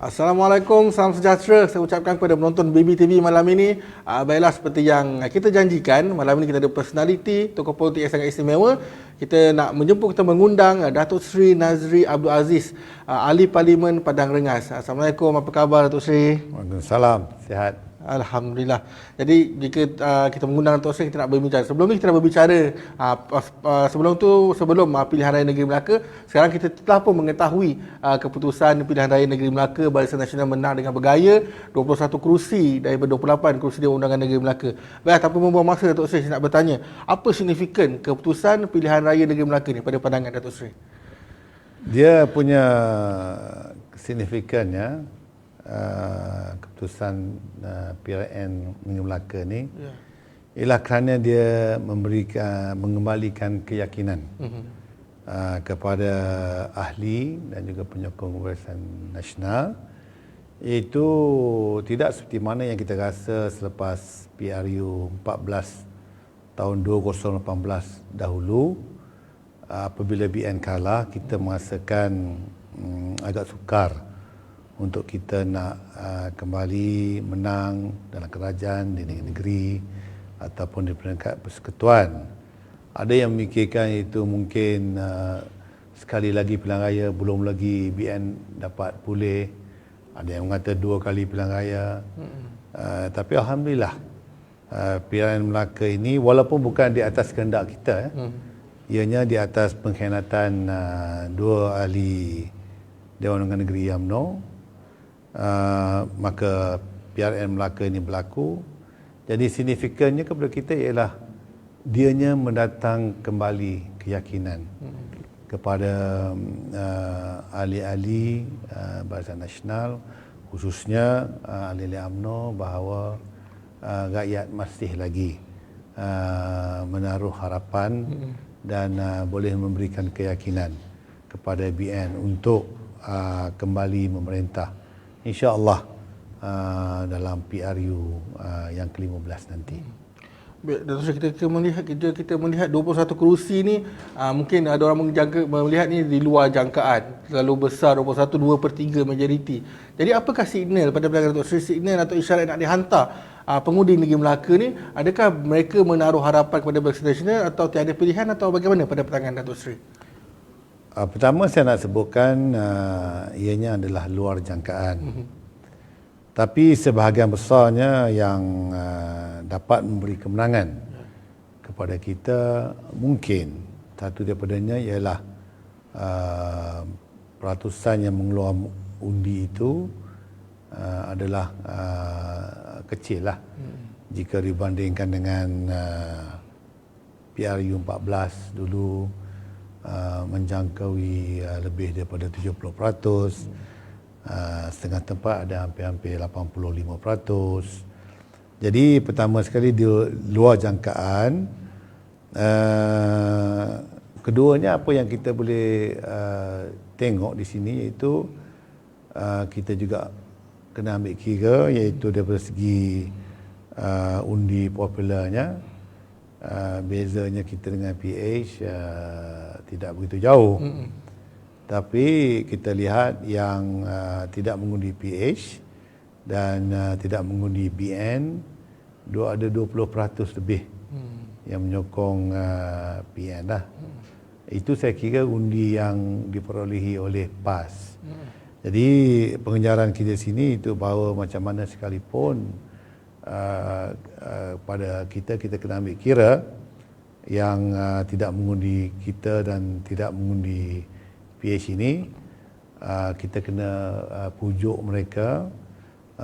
Assalamualaikum, salam sejahtera saya ucapkan kepada penonton BBTV malam ini. Baiklah, seperti yang kita janjikan, malam ini kita ada personaliti, tokoh politik yang sangat istimewa. Kita nak menjemput, kita mengundang Datuk Seri Nazri Abdul Aziz, Ahli Parlimen Padang Rengas. Assalamualaikum, apa khabar Datuk Seri? Waalaikumsalam, sihat. Alhamdulillah. Jadi jika kita mengundang Datuk Seri, kita nak berbicara. Sebelum ni kita nak berbicara, sebelum pilihan raya negeri Melaka, sekarang kita telah pun mengetahui keputusan pilihan raya negeri Melaka, Barisan Nasional menang dengan bergaya 21 kerusi daripada 28 kerusi Dewan Undangan Negeri Melaka. Baik, tanpa membuang masa Datuk Seri, saya nak bertanya, apa signifikan keputusan pilihan raya negeri Melaka ni pada pandangan Datuk Seri? Dia punya signifikannya keputusan PRN Negeri Melaka ni ialah kerana dia mengembalikan keyakinan kepada ahli dan juga penyokong Barisan Nasional, iaitu tidak seperti mana yang kita rasa selepas PRU 14 tahun 2018 dahulu. Apabila BN kalah, kita merasakan agak sukar untuk kita nak kembali menang dalam kerajaan, di negeri ataupun di peringkat persekutuan. Ada yang memikirkan itu mungkin sekali lagi pilihan raya, belum lagi BN dapat pulih. Ada yang mengata 2 kali pilihan raya. Tapi Alhamdulillah, pilihan Melaka ini walaupun bukan di atas kehendak kita, ianya di atas pengkhianatan 2 ahli Dewan Undangan Negeri UMNO, maka PRN Melaka ini berlaku. Jadi signifikannya kepada kita ialah dianya mendatang kembali keyakinan kepada ahli-ahli Barisan Nasional, khususnya ahli-ahli UMNO, bahawa rakyat masih lagi menaruh harapan dan boleh memberikan keyakinan kepada BN untuk kembali memerintah, insya-Allah dalam PRU yang ke-15 nanti. Datuk Seri, kita melihat 21 kerusi ni, mungkin ada orang melihat ni di luar jangkaan, terlalu besar 21, 2/3 majoriti. Jadi apakah signal pada pandangan Datuk Seri, signal atau isyarat nak dihantar pengundi negeri Melaka ni? Adakah mereka menaruh harapan kepada Barisan Nasional atau tiada pilihan, atau bagaimana pada pandangan Datuk Seri? Pertama saya nak sebutkan ianya adalah luar jangkaan. Tapi sebahagian besarnya yang dapat memberi kemenangan kepada kita, mungkin satu daripadanya ialah peratusan yang mengeluarkan undi itu adalah kecil lah jika dibandingkan dengan PRU 14 dulu, menjangkaui lebih daripada 70%. Setengah tempat ada hampir-hampir 85%. Jadi pertama sekali di luar jangkaan. Keduanya apa yang kita boleh tengok di sini, iaitu kita juga kena ambil kira, iaitu daripada segi undi popularnya, bezanya kita dengan PH tidak begitu jauh. Tapi kita lihat yang tidak mengundi PH dan tidak mengundi BN, ada 20% lebih yang menyokong PN lah. Itu saya kira undi yang diperolehi oleh PAS. Jadi pengejaran kita sini itu bahawa macam mana sekalipun pada kita kena ambil kira yang tidak mengundi kita dan tidak mengundi PH ini, kita kena pujuk mereka.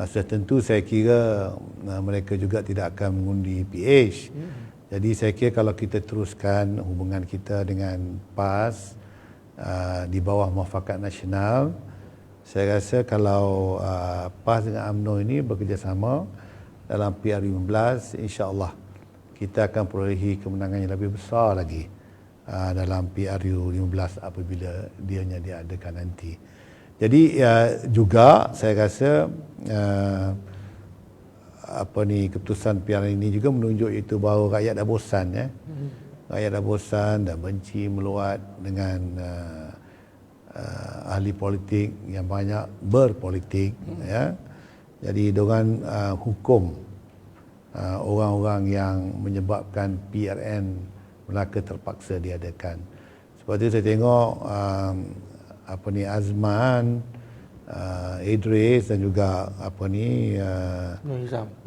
Sudah tentu saya kira mereka juga tidak akan mengundi PH. Jadi saya kira kalau kita teruskan hubungan kita dengan PAS di bawah Muafakat Nasional, saya rasa kalau PAS dengan UMNO ini bekerjasama dalam PRU 15, insya-Allah kita akan perolehi kemenangan yang lebih besar lagi dalam PRU 15 apabila dianya diadakan nanti. Jadi juga saya rasa keputusan PRN ini juga menunjuk itu bahawa rakyat dah bosan, rakyat dah bosan, dah benci meluat dengan ahli politik yang banyak berpolitik, ya. Jadi diorang hukum orang-orang yang menyebabkan PRN Melaka terpaksa diadakan. Sebab itu saya tengok Azman, Idris dan juga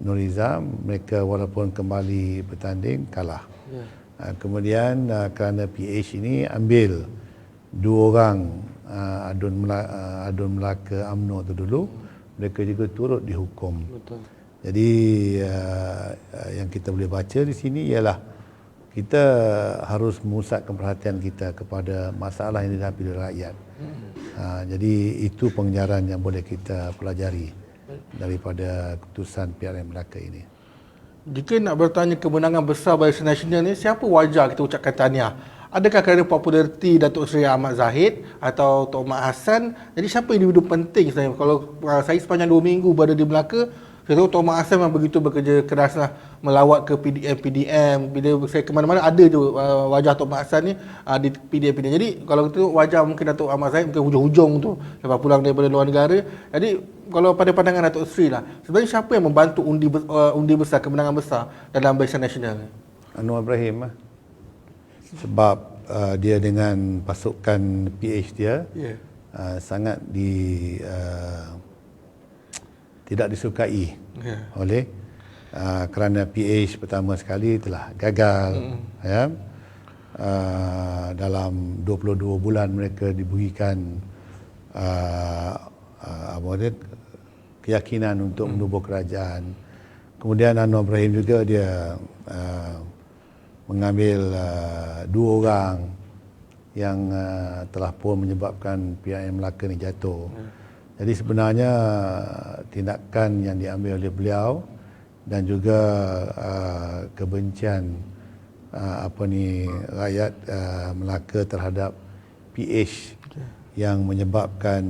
Nurizam, mereka walaupun kembali bertanding kalah. Kemudian kerana PH ini ambil 2 orang adun Melaka UMNO tu dulu, mereka juga turut dihukum. Betul. Jadi yang kita boleh baca di sini ialah kita harus memusatkan perhatian kita kepada masalah yang dihadapi oleh rakyat. Jadi itu pengajaran yang boleh kita pelajari daripada keputusan PRN Melaka ini. Jika nak bertanya kemenangan besar Barisan Nasional ni, siapa wajar kita ucapkan tahniah? Adakah kerana populariti Datuk Seri Ahmad Zahid atau Tok Mat Hassan? Jadi siapa individu penting sebenarnya? Kalau saya sepanjang 2 minggu berada di Melaka, saya tahu Tok Mat Hassan memang begitu bekerja keraslah melawat ke PDM. Bila saya ke mana-mana ada je wajah Tok Mat Hassan ni di PDM. Jadi kalau kita wajah mungkin Datuk Ahmad Zahid mungkin hujung-hujung tu lepas pulang daripada luar negara. Jadi kalau pada pandangan Datuk Seri lah, sebenarnya siapa yang membantu undi besar, kemenangan besar dalam Barisan Nasional ni? Anwar Ibrahim lah. Sebab dia dengan pasukan PH dia sangat tidak disukai oleh kerana PH pertama sekali telah gagal, ya. Dalam 22 bulan mereka diberikan keyakinan untuk menubuh kerajaan. Kemudian Anwar Ibrahim juga dia mengambil 2 orang yang telah pun menyebabkan PRN Melaka ni jatuh. Jadi sebenarnya tindakan yang diambil oleh beliau dan juga kebencian rakyat Melaka terhadap PH yang menyebabkan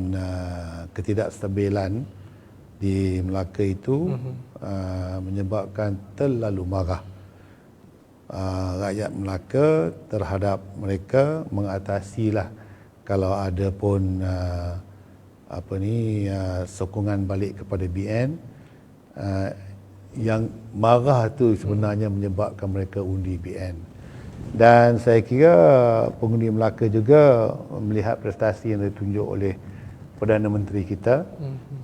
ketidakstabilan di Melaka itu menyebabkan terlalu marah rakyat Melaka terhadap mereka, mengatasilah kalau ada pun sokongan balik kepada BN. Yang marah tu sebenarnya menyebabkan mereka undi BN. Dan saya kira pengundi Melaka juga melihat prestasi yang ditunjuk oleh Perdana Menteri kita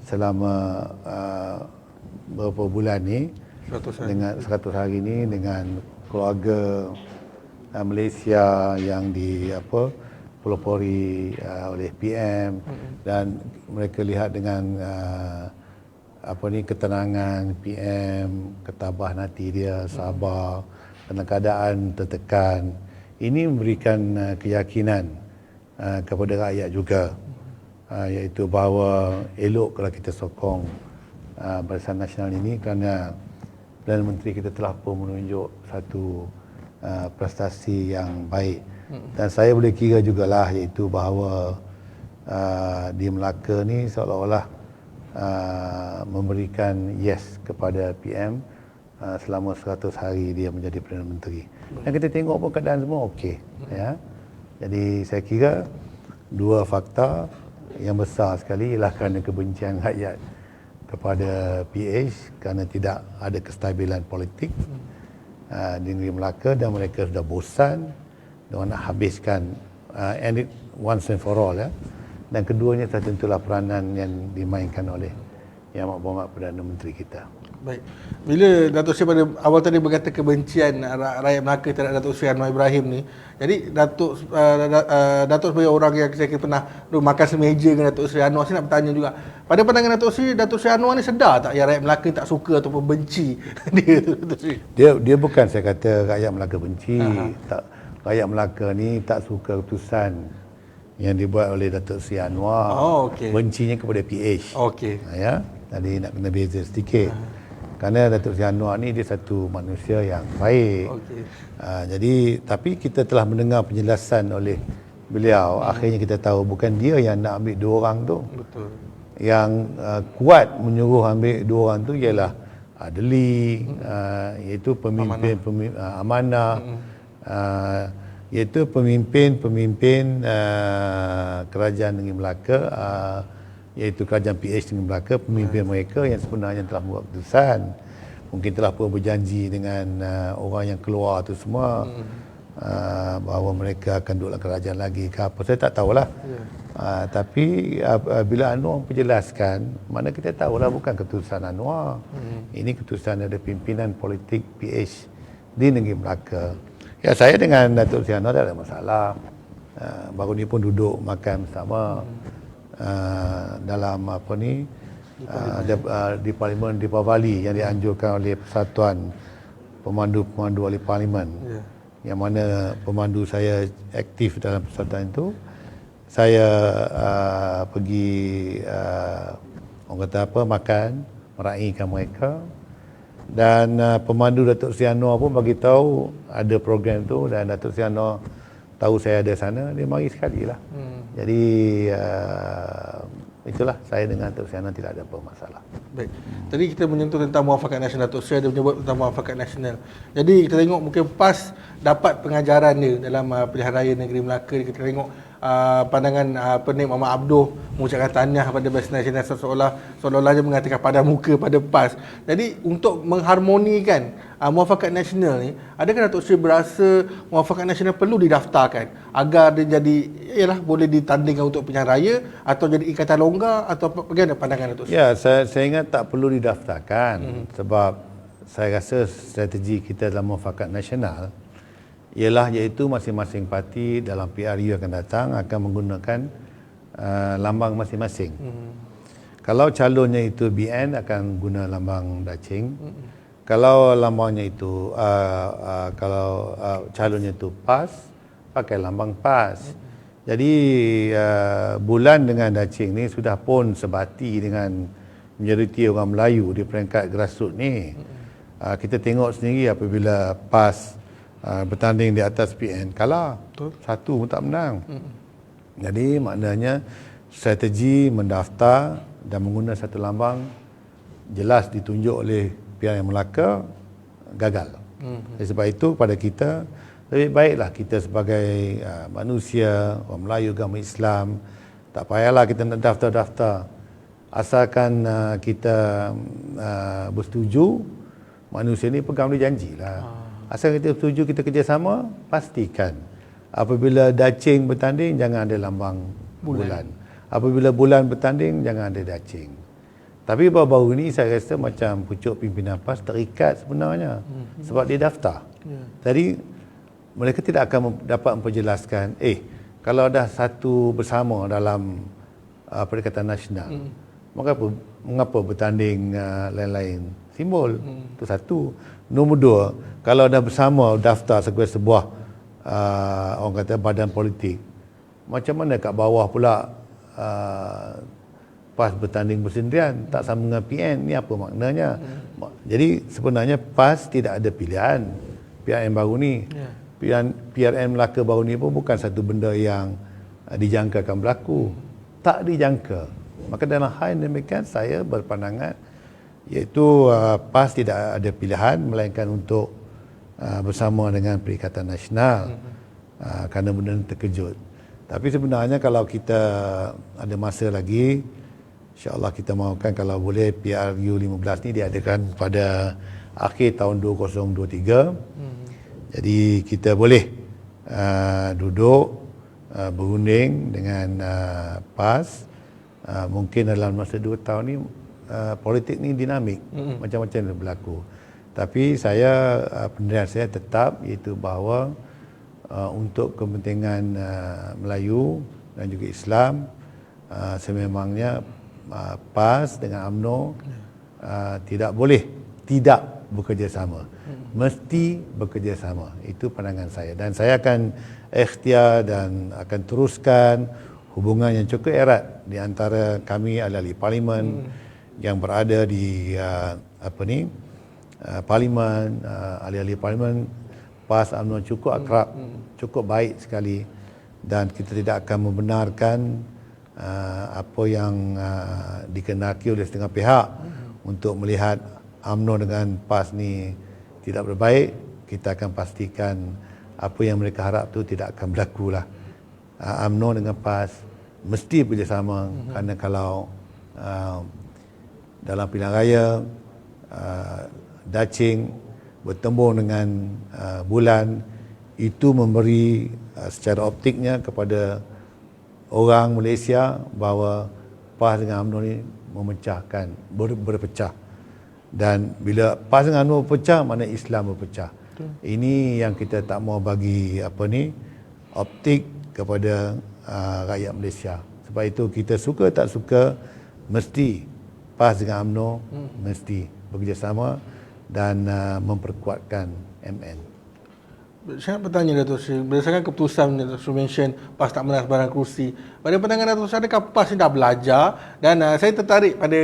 selama beberapa bulan ni, dengan 100 hari ni, dengan keluarga Malaysia yang pelopori oleh PM, dan mereka lihat dengan ketenangan PM, ketabahan hati dia, sabar dalam keadaan tertekan. Ini memberikan keyakinan kepada rakyat juga, iaitu bahawa elok kalau kita sokong Barisan Nasional ini kerana Perdana Menteri kita telah pun menunjuk satu prestasi yang baik. Dan saya boleh kira jugalah, iaitu bahawa di Melaka ni seolah-olah memberikan yes kepada PM selama 100 hari dia menjadi Perdana Menteri. Dan kita tengok pun keadaan semua okey, ya. Jadi saya kira 2 fakta yang besar sekali ialah kerana kebencian rakyat kepada PH kerana tidak ada kestabilan politik di negeri Melaka, dan mereka sudah bosan, mereka nak habiskan end it once and for all, ya. Dan keduanya tentulah peranan yang dimainkan oleh Yang Amat Berhormat Perdana Menteri kita. Baik. Bila Datuk Seri pada awal tadi berkata kebencian rakyat Melaka terhadap Datuk Seri Anwar Ibrahim ni, jadi Datuk sebagai orang yang saya pernah makan semeja dengan Datuk Seri Anwar, saya nak bertanya juga, pada pandangan Datuk Seri Anwar ni sedar tak yang rakyat Melaka tak suka ataupun benci dia tu, Datuk Seri? Dia bukan, saya kata rakyat Melaka benci. Tak, rakyat Melaka ni tak suka keputusan yang dibuat oleh Datuk Seri Anwar. Bencinya kepada PH. Ya, tadi nak kena beza sedikit. Kerana Datuk Seri Anwar ni dia satu manusia yang baik. Jadi tapi kita telah mendengar penjelasan oleh beliau. Akhirnya kita tahu bukan dia yang nak ambil 2 orang tu. Betul. Yang kuat menyuruh ambil 2 orang tu ialah Adli, iaitu pemimpin amanah, iaitu pemimpin-pemimpin kerajaan Negeri Melaka, iaitu kerajaan PH Negeri Melaka, pemimpin mereka yang sebenarnya telah membuat keputusan, mungkin telah pun berjanji dengan orang yang keluar tu semua, bahawa mereka akan duduk dalam kerajaan lagi ke apa, saya tak tahulah. Tapi bila Anwar menjelaskan, mana kita tahulah bukan keputusan Anwar. Ini keputusan dari pimpinan politik PH di Negeri Melaka. Ya, saya dengan Datuk Seri Anwar tak ada masalah. Baru ni pun duduk makan bersama dalam di Parlimen di Pavali yang dianjurkan oleh Persatuan Pemandu-Pemandu Ahli Parlimen. Yang mana pemandu saya aktif dalam persatuan itu. Saya pergi orang kata apa, makan, meraihkan mereka, dan pemandu Datuk Seri Anwar pun bagi tahu ada program tu, dan Datuk Seri Anwar tahu saya ada sana, dia mari sekali lah. Jadi itulah, saya dengan Datuk Seri Anwar tidak ada apa masalah. Baik. Tadi kita menyentuh tentang muafakat nasional. Datuk Seri ada menyebut tentang muafakat nasional. Jadi kita tengok mungkin PAS dapat pengajaran dia dalam pilihan raya Negeri Melaka. Kita tengok pandangan Muhammad Abduh mengucapkan tahniah kepada Barisan Nasional seolah-olah dia mengatakan pada muka pada PAS. Jadi untuk mengharmonikan muafakat nasional ni, adakah Datuk Seri berasa muafakat nasional perlu didaftarkan agar dia jadi boleh ditandingkan untuk pilihan raya, atau jadi ikatan longgar, atau bagaimana pandangan Datuk Seri? Ya, saya ingat tak perlu didaftarkan, sebab saya rasa strategi kita dalam muafakat nasional iaitu masing-masing parti dalam PRU akan datang akan menggunakan lambang masing-masing. Kalau calonnya itu BN akan guna lambang dacing. Kalau lambangnya itu calonnya itu PAS, pakai lambang PAS. Jadi Bulan dengan dacing ni sudah pun sebati dengan majoriti orang Melayu di peringkat grassroots ni. Kita tengok sendiri apabila PAS bertanding di atas PN, kalah. Satu pun tak menang. Jadi maknanya strategi mendaftar dan menggunakan satu lambang jelas ditunjuk oleh pihak yang Melaka gagal. Sebab itu pada kita lebih baiklah kita sebagai manusia, orang Melayu, agama Islam, tak payahlah kita nak daftar-daftar. Asalkan kita bersetuju, manusia ni pegang dia janjilah. Asal kita setuju, kita kerjasama, pastikan apabila dacing bertanding jangan ada lambang bulan. Apabila bulan bertanding jangan ada dacing. Tapi baru-baru ni saya rasa macam pucuk pimpinan PAS terikat sebenarnya sebab dia daftar. Jadi mereka tidak akan dapat memperjelaskan, kalau dah satu bersama dalam Perikatan Nasional, mengapa bertanding lain-lain simbol? Itu satu. Nombor dua, kalau dah bersama daftar sebagai sebuah orang kata badan politik, macam mana kat bawah pula PAS bertanding bersendirian, tak sama dengan PN? Ni apa maknanya? Jadi sebenarnya PAS tidak ada pilihan PRN baru ni. PRN Melaka baru ni pun bukan satu benda yang dijangka akan berlaku. Tak dijangka. Maka dalam hal yang demikian, saya berpandangan iaitu PAS tidak ada pilihan melainkan untuk bersama dengan Perikatan Nasional kerana benda terkejut. Tapi sebenarnya kalau kita ada masa lagi, insya-Allah kita mahukan kalau boleh PRU 15 ni diadakan pada akhir tahun 2023. Jadi kita boleh duduk berunding dengan PAS. Mungkin dalam masa 2 tahun ni politik ni dinamik, macam-macam berlaku. Tapi saya pendirian saya tetap iaitu bahawa untuk kepentingan Melayu dan juga Islam, sememangnya PAS dengan UMNO tidak boleh tidak bekerjasama. Mesti bekerjasama. Itu pandangan saya. Dan saya akan ikhtiar dan akan teruskan hubungan yang cukup erat di antara kami ahli-ahli parlimen yang berada di parlimen, ahli-ahli parlimen, PAS, UMNO cukup akrab, cukup baik sekali, dan kita tidak akan membenarkan apa yang dikehendaki oleh setengah pihak untuk melihat UMNO dengan PAS ni tidak berbaik. Kita akan pastikan apa yang mereka harap tu tidak akan berlaku lah. UMNO dengan PAS mesti bekerjasama, kerana kalau dalam pilihan raya Dacing bertembung dengan Bulan, itu memberi secara optiknya kepada orang Malaysia bahawa PAS dengan UMNO ni memecahkan, berpecah. Dan bila PAS dengan UMNO berpecah, mana Islam berpecah. Ini yang kita tak mau bagi optik kepada rakyat Malaysia. Sebab itu kita suka tak suka mesti PAS dengan UMNO mesti bekerjasama dan memperkuatkan MN. Saya nak bertanya Dato' Sri, berdasarkan keputusan Dato' Sri mention PAS tak menang sebarang kerusi. Pada pandangan Dato' Sri, adakah PAS ni dah belajar? Dan saya tertarik pada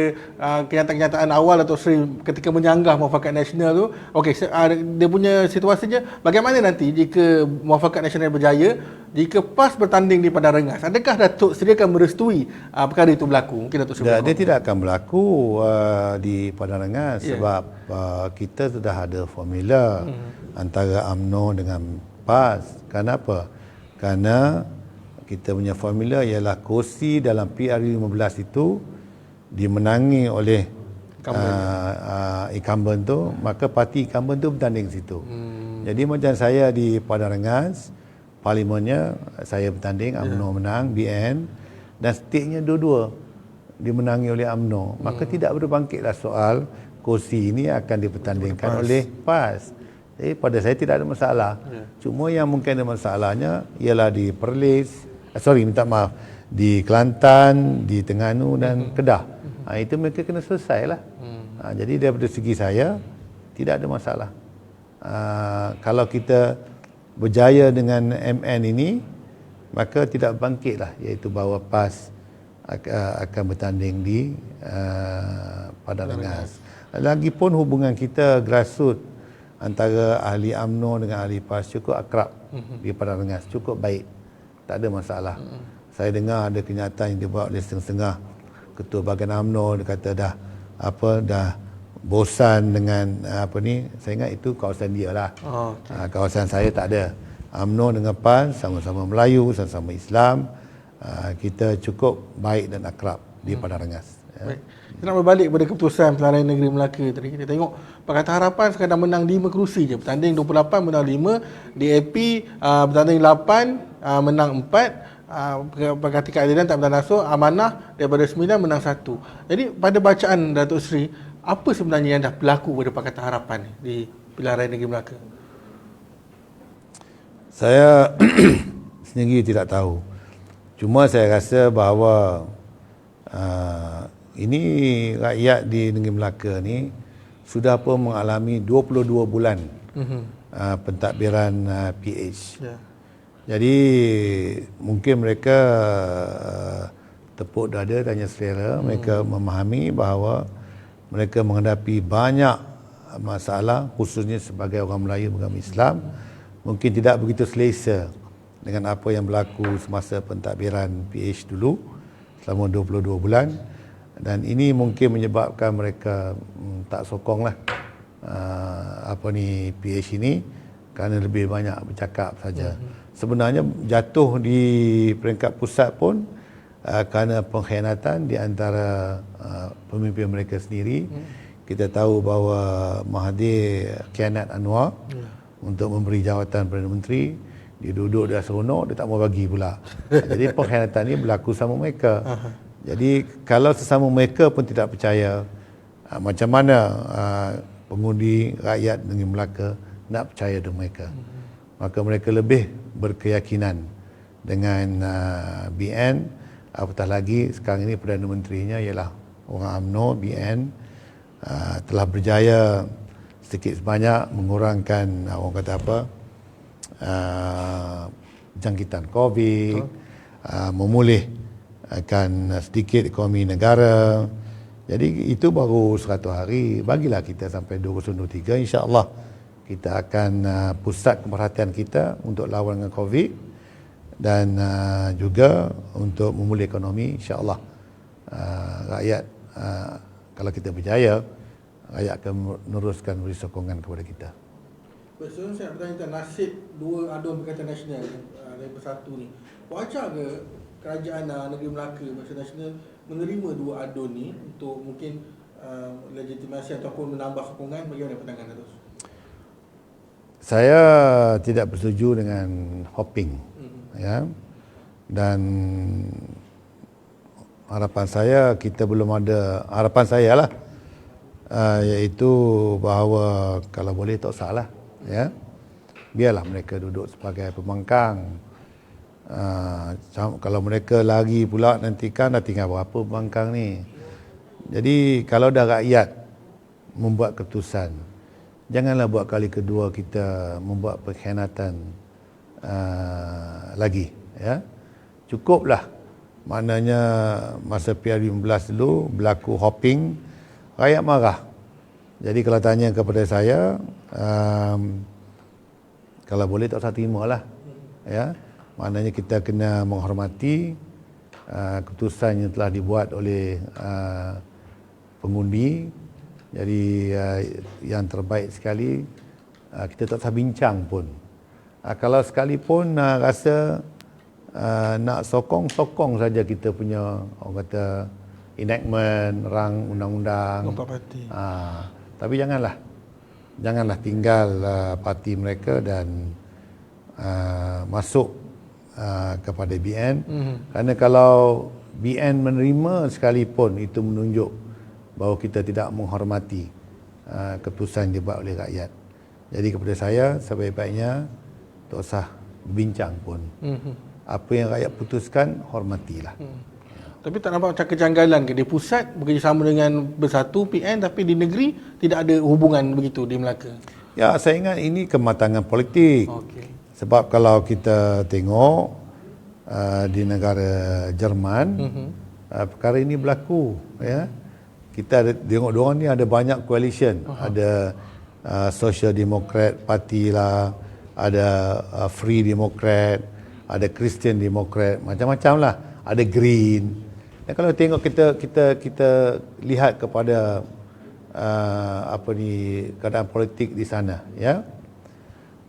kenyataan-kenyataan awal Dato' Sri ketika menyanggah Muafakat Nasional tu. Okey, dia punya situasinya bagaimana nanti jika Muafakat Nasional berjaya, jika PAS bertanding di Padang Rengas, adakah Dato' Sri akan merestui perkara itu berlaku? Mungkin Dato' Sri dia tidak akan berlaku di Padang Rengas, sebab kita sudah ada formula antara UMNO dengan PAS. Kenapa? Kerana kita punya formula ialah kursi dalam PRU15 itu dimenangi oleh incumbent tu, maka parti incumbent tu bertanding situ. Jadi macam saya di Padang Rengas, parlimennya saya bertanding, UMNO menang, BN, dan stiknya dua-dua dimenangi oleh UMNO. Maka tidak berbangkitlah soal kursi ini akan dipertandingkan oleh PAS. Jadi pada saya tidak ada masalah. Cuma yang mungkin ada masalahnya ialah di Perlis, di Kelantan, di Terengganu dan Kedah. Itu mereka kena selesailah. Jadi daripada segi saya tidak ada masalah. Kalau kita berjaya dengan MN ini, maka tidak bangkitlah, iaitu bahawa PAS akan bertanding di Padang Rengas. Lagipun hubungan kita grassroots antara ahli UMNO dengan ahli PAS cukup akrab di Padang Rengas, cukup baik, tak ada masalah. Saya dengar ada kenyataan yang dibuat oleh setengah-setengah ketua bahagian UMNO, dia kata dah bosan dengan saya ingat itu kawasan dia lah. Kawasan saya tak ada. UMNO dengan PAS sama-sama Melayu, sama-sama Islam, kita cukup baik dan akrab di Padang Rengas. Baik. Kita nak berbalik pada keputusan pilihan raya negeri Melaka tadi. Kita tengok Pakatan Harapan sekadar menang 5 kerusi je. Bertanding 28 menang 5, DAP bertanding 8 menang 4, Pakatan Keadilan tak menang langsung, Amanah daripada 9 menang 1. Jadi pada bacaan Dato' Sri, apa sebenarnya yang dah berlaku pada Pakatan Harapan di pilihan raya negeri Melaka? Saya sendiri tidak tahu. Cuma saya rasa bahawa ini rakyat di negeri Melaka ni sudah pun mengalami 22 bulan pentadbiran PH. Jadi mungkin mereka tepuk dada dan selera, mereka memahami bahawa mereka menghadapi banyak masalah, khususnya sebagai orang Melayu beragama Islam, mungkin tidak begitu selesa dengan apa yang berlaku semasa pentadbiran PH dulu selama 22 bulan. Dan ini mungkin menyebabkan mereka tak sokonglah PH ini, kerana lebih banyak bercakap saja. Sebenarnya jatuh di peringkat pusat pun kerana pengkhianatan di antara pemimpin mereka sendiri. Kita tahu bahawa Mahathir khianat Anwar untuk memberi jawatan Perdana Menteri. Dia duduk dah seronok, dia tak mau bagi pula. Jadi pengkhianatan ini berlaku sama mereka. Jadi kalau sesama mereka pun tidak percaya, macam mana pengundi rakyat negeri Melaka nak percaya dengan mereka? Maka mereka lebih berkeyakinan dengan BN. Apatah lagi sekarang ini Perdana Menterinya ialah orang UMNO, BN, telah berjaya sedikit sebanyak mengurangkan jangkitan COVID, memulihkan sedikit ekonomi negara. Jadi itu baru 100 hari. Bagilah kita sampai 2023, insya-Allah kita akan pusat perhatian kita untuk lawan dengan COVID dan juga untuk memulih ekonomi, insya-Allah. Rakyat, kalau kita berjaya, rakyat akan meneruskan beri sokongan kepada kita. Sebelum saya nak bertanya tentang nasib dua adun Perikatan Nasional dari Bersatu ni. Wajar ke kerajaan negeri Melaka Perikatan Nasional menerima dua adun ni untuk mungkin legitimasi ataupun menambah sokongan? Bagaimana pandangan Datuk? Saya tidak bersetuju dengan hopping, ya. Dan harapan saya lah, iaitu bahawa kalau boleh tak salah, ya, biarlah mereka duduk sebagai pembangkang. Kalau mereka lari pula nanti kan dah tinggal berapa pembangkang ni. Jadi kalau dah rakyat membuat keputusan, janganlah buat kali kedua kita membuat pengkhianatan lagi, ya. Cukuplah. Maknanya masa PR15 dulu berlaku hopping, rakyat marah. Jadi kalau tanya kepada saya, kalau boleh tak usah terima lah, ya. Maknanya kita kena menghormati keputusan yang telah dibuat oleh pengundi. Jadi yang terbaik sekali kita tak usah bincang pun. Kalau sekalipun rasa nak sokong saja kita punya, orang kata, enactment, rang undang-undang. Tapi janganlah tinggal parti mereka dan masuk kepada BN. Kerana kalau BN menerima sekalipun, itu menunjuk bahawa kita tidak menghormati keputusan yang dibuat oleh rakyat. Jadi kepada saya, sebaik-baiknya tak usah bincang pun. Apa yang rakyat putuskan, hormatilah. Tapi tak nampak macam kejanggalan ke? Di pusat bekerjasama dengan Bersatu PN, tapi di negeri tidak ada hubungan begitu di Melaka? Ya, saya ingat ini kematangan politik. Sebab kalau kita tengok di negara Jerman, perkara ini berlaku, ya. Kita ada tengok diorang ni ada banyak coalition. Ada Social Democrat Party lah, ada Free Democrat, ada Christian Democrat, macam-macam lah. Ada Green. Dan kalau tengok kita lihat kepada keadaan politik di sana, ya.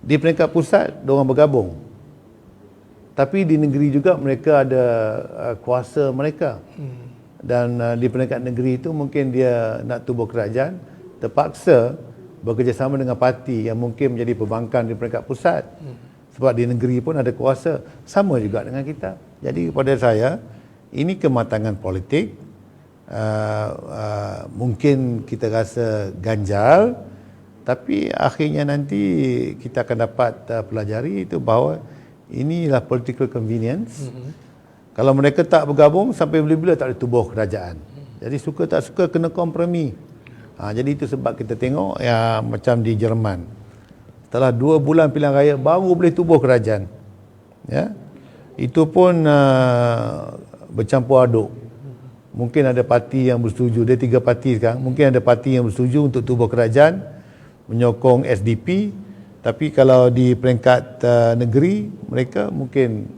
Di peringkat pusat diorang bergabung. Tapi di negeri juga mereka ada kuasa mereka. Dan di peringkat negeri itu mungkin dia nak tubuh kerajaan, terpaksa bekerjasama dengan parti yang mungkin menjadi pembangkang di peringkat pusat. Sebab di negeri pun ada kuasa. Sama juga dengan kita. Jadi kepada saya, ini kematangan politik. Mungkin kita rasa ganjal, tapi akhirnya nanti kita akan dapat pelajari itu bahawa inilah political convenience. Kalau mereka tak bergabung, sampai bila-bila tak ada tubuh kerajaan. Jadi suka tak suka kena kompromi. Jadi itu sebab kita tengok ya, macam di Jerman, setelah 2 bulan pilihan raya baru boleh tubuh kerajaan, ya. Itu pun bercampur aduk. Mungkin ada parti yang bersetuju, dia 3 parti sekarang, mungkin ada parti yang bersetuju untuk tubuh kerajaan, menyokong SDP. Tapi kalau di peringkat negeri, mereka mungkin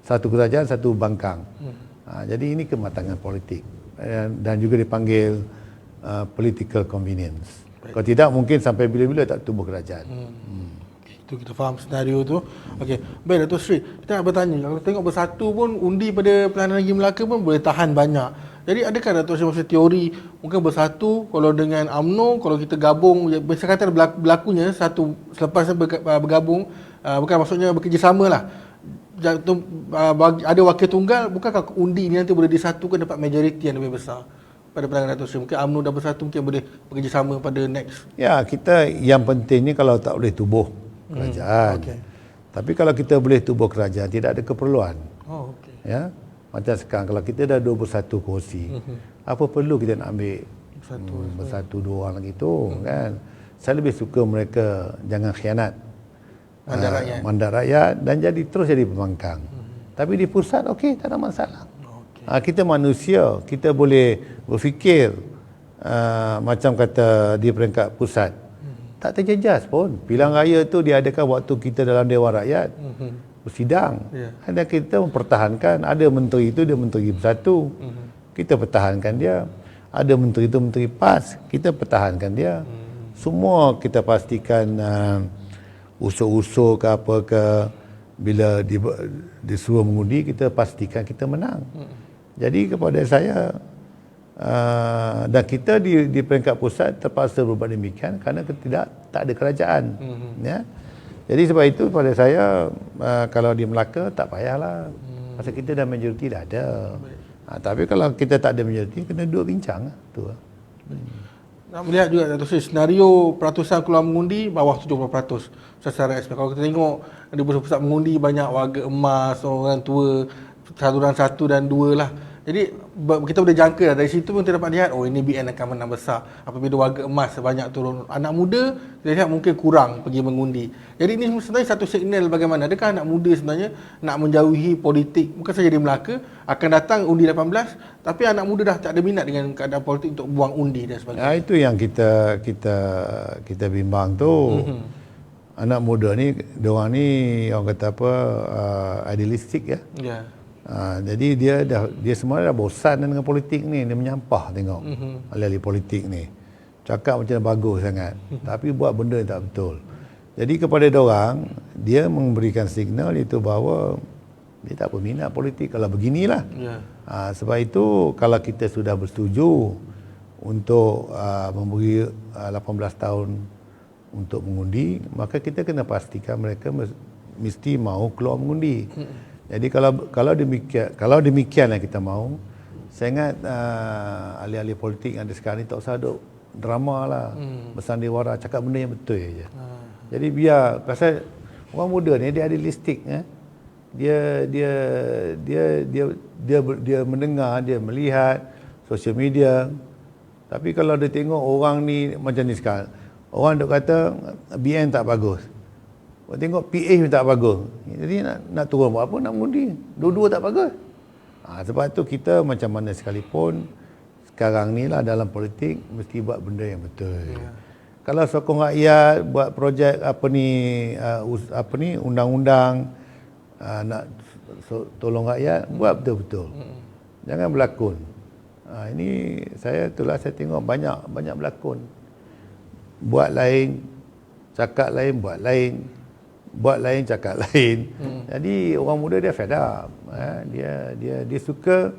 satu kerajaan, satu bangkang. Jadi ini kematangan politik dan juga dipanggil political convenience. Kalau tidak, mungkin sampai bila-bila tak tubuh kerajaan. Itu kita faham senario tu. Okey, baik Dato' Sri, kita nak bertanya, kalau tengok Bersatu pun undi pada Pilihan Negeri Melaka pun boleh tahan banyak. Jadi adakah Dato' Sri maksud teori mungkin Bersatu kalau dengan UMNO, kalau kita gabung, biasa kata berlakunya satu selepas bergabung, bukan maksudnya bekerjasama lah, ada wakil tunggal, bukankah undi ni nanti boleh disatukan dapat majoriti yang lebih besar? Pada pandangan Dato' Sri, mungkin UMNO dan Bersatu mungkin boleh bekerjasama pada next. Ya, kita yang pentingnya kalau tak boleh tubuh kerajaan. Tapi kalau kita boleh tubuh kerajaan, tidak ada keperluan. Ya, macam sekarang kalau kita dah 21 kursi, apa perlu kita nak ambil Bersatu 2 orang lagi tu, kan? Saya lebih suka mereka jangan khianat mandat rakyat dan terus jadi pembangkang. Tapi di pusat okey, tak ada masalah. Kita manusia, kita boleh berfikir macam kata di peringkat pusat. Tak terjejas pun. Pilihan raya tu diadakan waktu kita dalam Dewan Rakyat bersidang. Ada kita mempertahankan, ada menteri itu dia menteri Bersatu. Kita pertahankan dia. Ada menteri itu menteri PAS, kita pertahankan dia. semua kita pastikan usul-usul ke apa ke, bila disuruh mengundi, kita pastikan kita menang. Jadi kepada saya, dan kita di peringkat pusat terpaksa berbuat demikian kerana tak ada kerajaan. Ya. Jadi sebab itu pada saya, kalau di Melaka tak payahlah. Pasal kita dah majoriti dah ada. Tapi kalau kita tak ada majoriti, kena duduk bincang. Tu lah. Nak melihat juga Datuk Seri, senario peratusan keluar mengundi bawah 70% secara rasmi. Kalau kita tengok di pusat-pusat mengundi banyak warga emas, orang tua, saluran 1 dan 2 lah. Jadi kita boleh jangka lah, dari situ pun kita dapat lihat, oh ini BN akan menang besar. Apabila warga emas sebanyak turun, anak muda kita lihat mungkin kurang pergi mengundi. Jadi ini sebenarnya satu signal bagaimana, adakah anak muda sebenarnya nak menjauhi politik, bukan saja di Melaka, akan datang undi 18, tapi anak muda dah tak ada minat dengan keadaan politik untuk buang undi dan sebagainya. Itu yang kita bimbang tu. Anak muda ni, diorang ni orang kata apa, idealistik ya. Ya. Jadi dia semua dah bosan dengan politik ni, dia menyampah tengok ahli-ahli politik ni. Cakap macam bagus sangat, tapi buat benda yang tak betul. Jadi kepada diorang, dia memberikan signal itu bahawa dia tak berminat politik kalau beginilah. Ya. Sebab itu kalau kita sudah bersetuju untuk memberi 18 tahun untuk mengundi, maka kita kena pastikan mereka mesti mau keluar mengundi. Jadi kalau demikian yang kita mahu, saya ingat ahli-ahli politik yang ada sekarang ni tak usah duk drama lah, bersandiwara, cakap benda yang betul je. Jadi biar, pasal orang muda ni dia idealistik, dia mendengar, dia melihat sosial media. Tapi kalau dia tengok orang ni macam ni sekarang, orang duk kata BN tak bagus, tengok PA tak bagus. Jadi nak turun buat apa, nak mengundi. Dua-dua tak bagus. Sebab tu kita macam mana sekalipun, sekarang ni lah dalam politik, mesti buat benda yang betul. Ya. Kalau sokong rakyat, buat projek undang-undang, nak tolong rakyat, buat betul-betul. Jangan berlakon. Ini saya tengok banyak berlakon. Buat lain, cakap lain, buat lain. Buat lain, cakap lain. Jadi orang muda dia fed up. Dia suka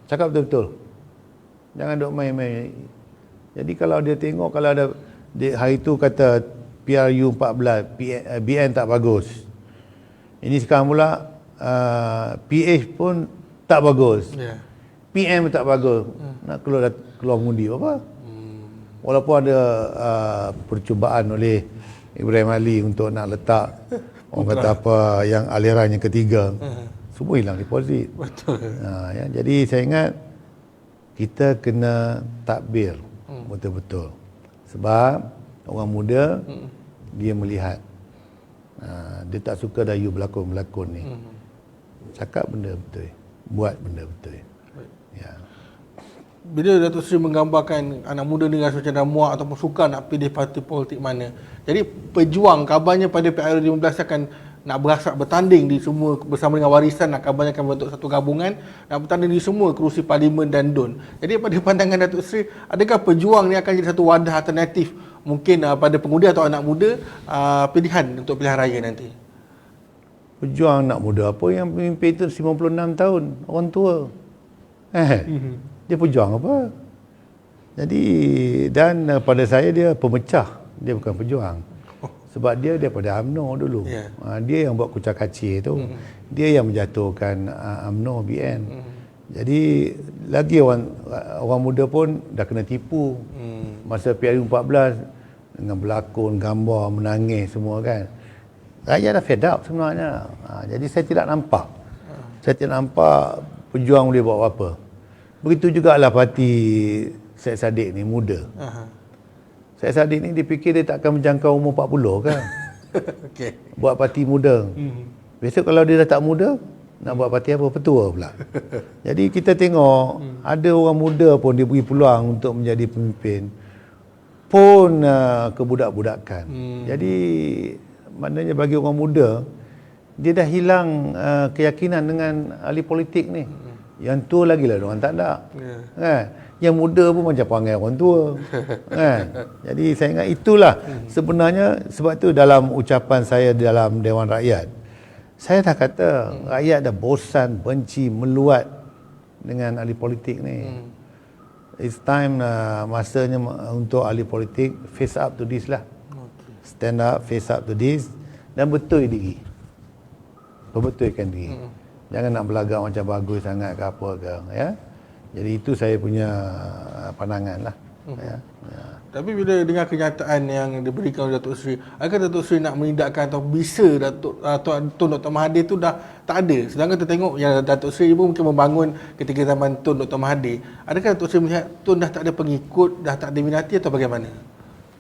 cakap betul-betul. Jangan duk main-main. Jadi kalau dia tengok, kalau ada hari tu kata PRU 14, BN tak bagus. Ini sekarang pula PH pun tak bagus. Yeah. PM tak bagus. Nak keluar mengundi apa? Walaupun ada percubaan oleh Ibrahim Ali untuk nak letak orang kata apa yang aliran yang ketiga, semua hilang deposit. Betul. Jadi saya ingat kita kena takbir betul-betul. Sebab orang muda dia melihat, dia tak suka dah you berlakon-berlakon ni. Cakap benda betul, buat benda betul. Ya. Bila Datuk Seri menggambarkan anak muda ni rasa macam dah muak ataupun suka nak pilih parti politik mana. Jadi pejuang kabarnya pada PRU 15 akan nak bertanding di semua bersama dengan warisan, nak kabarnya akan bentuk satu gabungan nak bertanding di semua kerusi parlimen dan DUN. Jadi pada pandangan Datuk Seri, adakah pejuang ni akan jadi satu wadah alternatif mungkin pada pengundi atau anak muda pilihan untuk pilihan raya nanti? Pejuang anak muda apa yang memimpin itu 56 tahun, orang tua. Dia pejuang apa? Jadi, dan pada saya dia pemecah, dia bukan pejuang. Sebab dia daripada UMNO dulu. Yeah. Dia yang buat kucak kacir tu. Dia yang menjatuhkan UMNO BN. Jadi lagi orang muda pun dah kena tipu. Masa PRU 14 dengan berlakon, gambar, menangis semua kan. Rakyat dah fed up sebenarnya. Jadi saya tidak nampak. Saya tidak nampak pejuang boleh buat apa. Begitu jugalah parti Syed Saddiq ni muda. Syed Saddiq ni dipikir dia tak akan menjangkau umur 40 kan. Okay. Buat parti muda. Besok kalau dia dah tak muda, nak buat parti apa? Petua pula. Jadi kita tengok ada orang muda pun diberi peluang untuk menjadi pemimpin pun kebudak-budakan. Jadi maknanya bagi orang muda, dia dah hilang keyakinan dengan ahli politik ni. Yang tua lagi lah orang tak ada. Ya. Kan? Yang muda pun macam panggil orang tua. Kan? Jadi saya ingat itulah sebenarnya, sebab tu dalam ucapan saya dalam Dewan Rakyat, saya dah kata rakyat dah bosan, benci, meluat dengan ahli politik ni. It's time masanya untuk ahli politik face up to this lah. Stand up, face up to this dan betul diri. Berbetulkan diri. Jangan nak berlagak macam bagus sangat ke apa ke, ya. Jadi itu saya punya pandangan lah. Ya. Ya. Tapi bila dengar kenyataan yang diberikan oleh Datuk Seri, adakah Datuk Seri nak menindakkan atau bisa Tun Dr. Mahathir tu dah tak ada? Sedangkan kita tengok yang Datuk Seri pun mungkin membangun ketika zaman Tun Dr. Mahathir. Adakah Datuk Seri melihat Tun dah tak ada pengikut, dah tak ada minati atau bagaimana?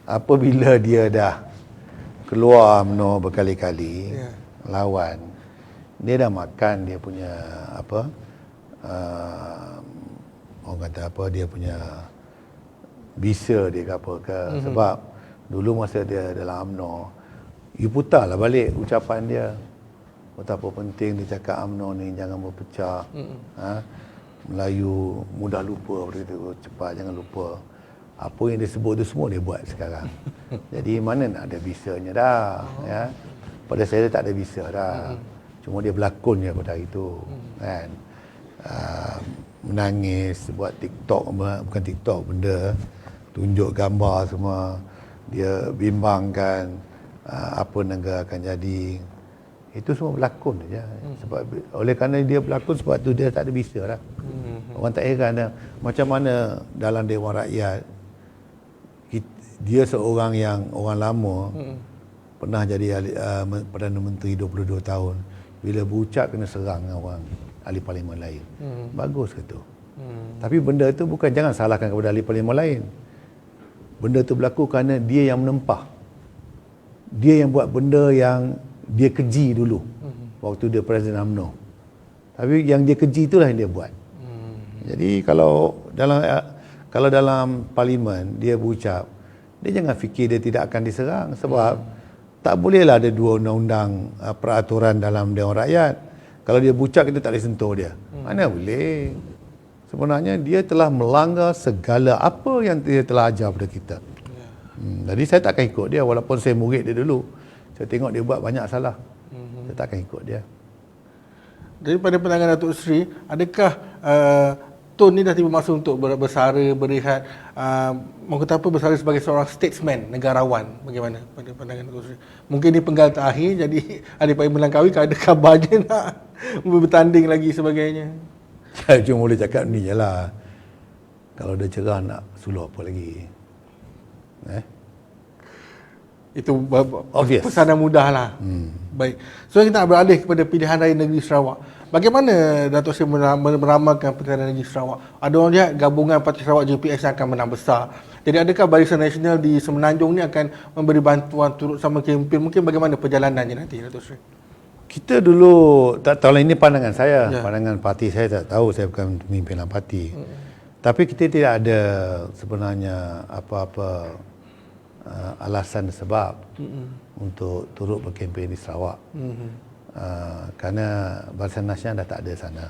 Apabila dia dah keluar UMNO berkali-kali, lawan, dia dah makan dia punya apa, orang kata apa, dia punya bisa dia ke apa ke. Sebab dulu masa dia dalam UMNO, you putarlah balik ucapan dia, betapa penting dia cakap UMNO ni jangan berpecah. Melayu mudah lupa, cepat jangan lupa. Apa yang dia sebut tu semua dia buat sekarang. Jadi mana nak ada bisanya dah. Ya. Pada saya dia tak ada bisa dah. Cuma dia berlakon je pada hari tu. Kan. Menangis, buat TikTok, bukan TikTok, benda tunjuk gambar semua, dia bimbangkan apa negara akan jadi. Itu semua berlakon saja. Sebab oleh kerana dia berlakon, sebab tu dia tak ada bisa lah. Orang tak heran dah. Macam mana dalam Dewan Rakyat, dia seorang yang orang lama, pernah jadi Perdana Menteri 22 tahun, bila berucap kena serang orang ahli parlimen lain. Bagus ke tu? Tapi benda tu bukan, jangan salahkan kepada ahli parlimen lain. Benda tu berlaku kerana dia yang menempah. Dia yang buat benda yang dia keji dulu waktu dia Presiden UMNO. Tapi yang dia keji itulah yang dia buat. Jadi kalau dalam parlimen dia berucap, dia jangan fikir dia tidak akan diserang, sebab tak bolehlah ada dua undang-undang peraturan dalam Dewan Rakyat. Kalau dia bucak, kita tak boleh sentuh dia. Mana boleh. Sebenarnya dia telah melanggar segala apa yang dia telah ajar pada kita. Jadi saya tak akan ikut dia, walaupun saya murid dia dulu. Saya tengok dia buat banyak salah. Saya tak akan ikut dia. Daripada pandangan Datuk Seri, adakah Tun ni dah tiba masa untuk bersara, berehat, mahu kata apa, bersara sebagai seorang statesman, negarawan? Bagaimana pada pandangan Datuk Seri? Mungkin dia penggal terakhir, jadi ahli parlimen Langkawi, ada kabarnya nak bertanding lagi sebagainya. Saya cuma boleh cakap ni je lah. Kalau dia cerah nak suluh apa lagi? Itu Obvious. pesanan mudah lah. Baik. So kita nak beralih kepada pilihan raya negeri Sarawak. Bagaimana Datuk Seri meramalkan pilihan raya negeri Sarawak? Ada orang lihat gabungan Parti Sarawak JPS yang akan menang besar. Jadi adakah Barisan Nasional di Semenanjung ni akan memberi bantuan turut sama kempen? Mungkin bagaimana perjalanannya nanti, Datuk Seri? Kita dulu, tak tahu lah, ini pandangan saya. Pandangan parti saya tak tahu, saya bukan pimpinan parti. Tapi kita tidak ada sebenarnya apa-apa alasan sebab untuk turut berkempen di Sarawak. Kerana Barisan Nasional dah tak ada sana.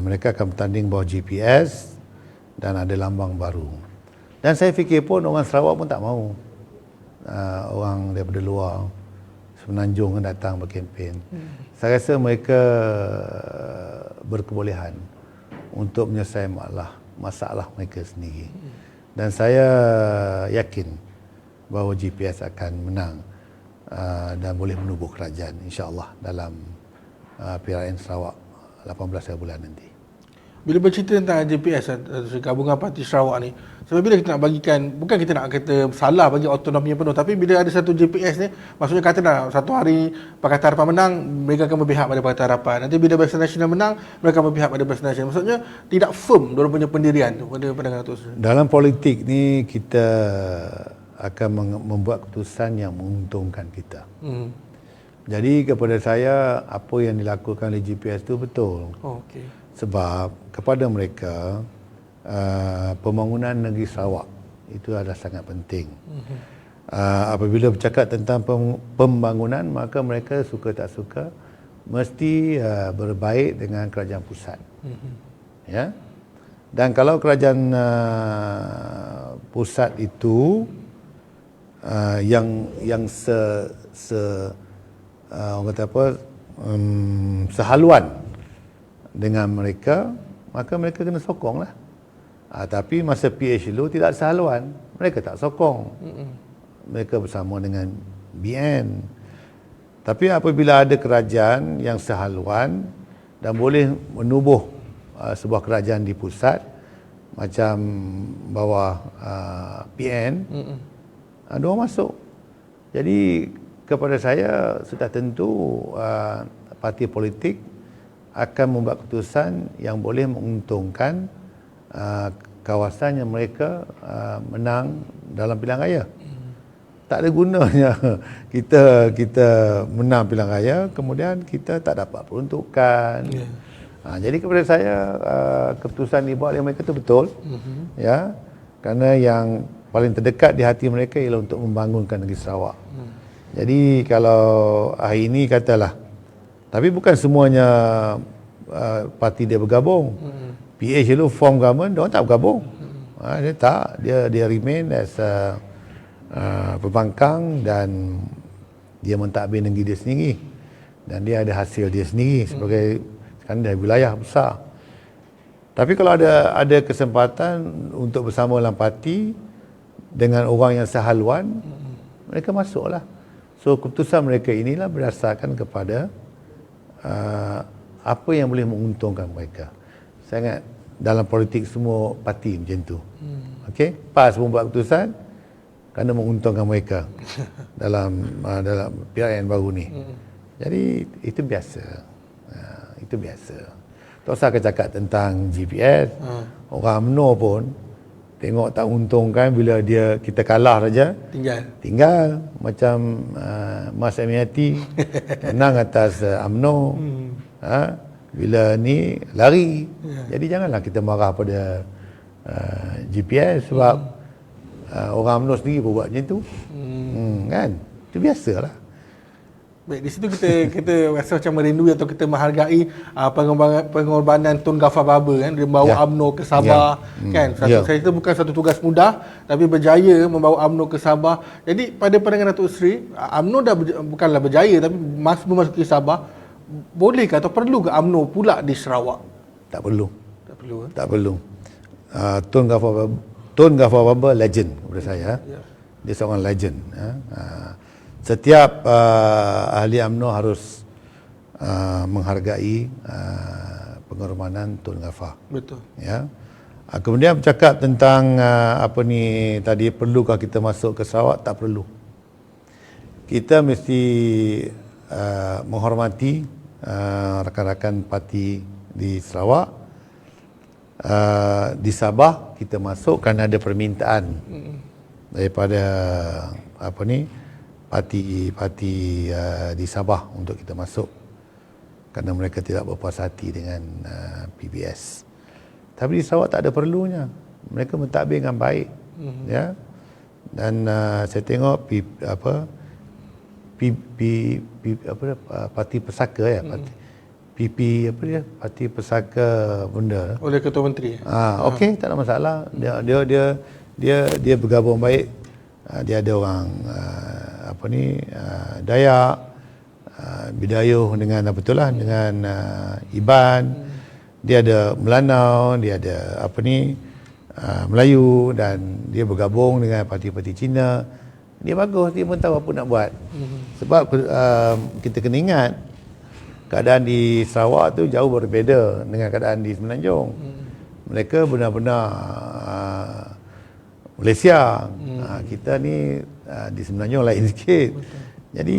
Mereka akan bertanding bawah GPS dan ada lambang baru. Dan saya fikir pun orang Sarawak pun tak mahu orang daripada luar Semenanjung datang berkempen. Saya rasa mereka berkebolehan untuk menyelesaikan masalah mereka sendiri. Dan saya yakin bahawa GPS akan menang dan boleh menubuh kerajaan, insya-Allah, dalam PRN Sarawak 18 bulan nanti. Bila bercerita tentang JPS, gabungan Parti Sarawak ni, sebab bila kita nak bagikan, bukan kita nak kata salah bagi autonomi yang penuh, tapi bila ada satu JPS ni, maksudnya kata nak satu hari Pakatan Harapan menang, mereka akan berpihak pada Pakatan Harapan. Nanti bila Barisan Nasional menang, mereka akan berpihak pada Barisan Nasional. Maksudnya tidak firm diorang punya pendirian tu pada pandangan Datuk Seri. Dalam politik ni kita akan membuat keputusan yang menguntungkan kita. Jadi kepada saya, apa yang dilakukan oleh GPS tu betul. Okey. Sebab kepada mereka pembangunan negeri Sarawak itu adalah sangat penting. Apabila bercakap tentang pembangunan, maka mereka suka tak suka mesti berbaik dengan kerajaan pusat. Ya. Dan kalau kerajaan pusat itu yang orang kata apa, sehaluan dengan mereka, maka mereka kena sokonglah. Tapi masa PH dulu tidak sehaluan, mereka tak sokong. Mereka bersama dengan BN. Tapi apabila ada kerajaan yang sehaluan dan boleh menubuh sebuah kerajaan di pusat macam bawah PN, diorang masuk. Jadi kepada saya sudah tentu parti politik akan membuat keputusan yang boleh menguntungkan kawasan yang mereka menang dalam pilihan raya. Tak ada gunanya kita menang pilihan raya kemudian kita tak dapat peruntukan. Jadi kepada saya keputusan dibuat oleh mereka itu betul. Ya, kerana yang paling terdekat di hati mereka ialah untuk membangunkan negeri Sarawak. Jadi kalau hari ini katalah, tapi bukan semuanya parti dia bergabung. PH dulu form government, dia orang tak bergabung. Dia tak, dia remain as pembangkang dan dia mentadbir negeri dia sendiri. Dan dia ada hasil dia sendiri sebagai kan dia wilayah besar. Tapi kalau ada kesempatan untuk bersama dalam parti dengan orang yang sehaluan, mereka masuklah. So keputusan mereka inilah berdasarkan kepada apa yang boleh menguntungkan mereka. Saya ingat dalam politik semua parti macam tu. Okey, PAS pun buat keputusan kerana menguntungkan mereka dalam PRN baru ni. Jadi itu biasa. Itu biasa. Tak usah cakap tentang GPS. Orang UMNO pun tengok tak untungkan bila kita kalah saja. Tinggal macam Mas Amiati menang atas UMNO. Bila ni lari. Jadi janganlah kita marah pada GPS sebab orang UMNO sendiri pun buat macam tu. Kan? Itu biasalah. Baik, di situ kita rasa macam merindui atau kita menghargai pengorbanan Tun Ghaffar Baber kan, dia membawa UMNO ke Sabah kan. Saya itu bukan satu tugas mudah tapi berjaya membawa UMNO ke Sabah. Jadi pada pandangan Datuk Seri, UMNO dah bukanlah berjaya tapi memasuki Sabah, bolehkah atau perlu ke UMNO pula di Sarawak? Tak perlu. Tak perlu. Tun Ghaffar Baber legend kepada saya. Dia seorang legend. Setiap ahli UMNO harus menghargai pengorbanan Tun Ghaffar. Betul. Ya. Kemudian bercakap tentang tadi perlukah kita masuk ke Sarawak? Tak perlu. Kita mesti menghormati rakan-rakan parti di Sarawak. Di Sabah kita masuk kerana ada permintaan daripada parti di Sabah untuk kita masuk kerana mereka tidak berpuas hati dengan PBS. Tapi di Sarawak tak ada perlunya. Mereka mentadbir dengan baik. Ya. Dan saya tengok parti pesaka ya, parti pesaka benda oleh Ketua Menteri. Okey, tak ada masalah. Dia bergabung baik. Dia ada orang Dayak, Bidayuh dengan dengan Iban. Dia ada Melanau, dia ada Melayu dan dia bergabung dengan parti-parti Cina. Dia bagus, dia pun tahu apa nak buat. Sebab kita kena ingat keadaan di Sarawak tu jauh berbeza dengan keadaan di Semenanjung. Mereka benar-benar Malaysia. Kita ni di Semenanjung lain sikit. Jadi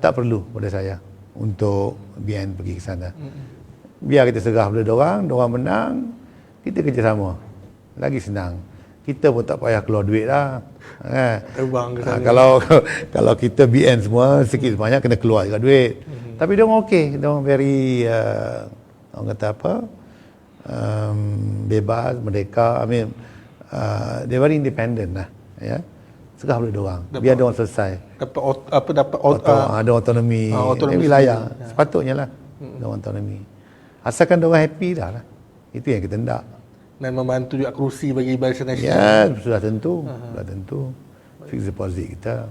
tak perlu pada saya untuk BN pergi ke sana. Biar kita serah pada diorang menang, kita kerjasama. Lagi senang. Kita pun tak payah keluar duit lah. Terbang ke sana. Kalau kita BN semua sikit sebanyak kena keluar juga duit. Tapi diorang okey, diorang very orang kata bebas, merdeka. They very independent lah. Ya. serah boleh diorang. Biar diorang selesai. Dapat ada autonomi, autonomi wilayah. sendiri. Sepatutnya lah. Diorang autonomi. Asalkan diorang happy dah lah. Itu yang kita hendak. Dan membantu juga kerusi bagi Barisan Nasional. Ya, sudah tentu. Sudah tentu. Fixed deposit kita.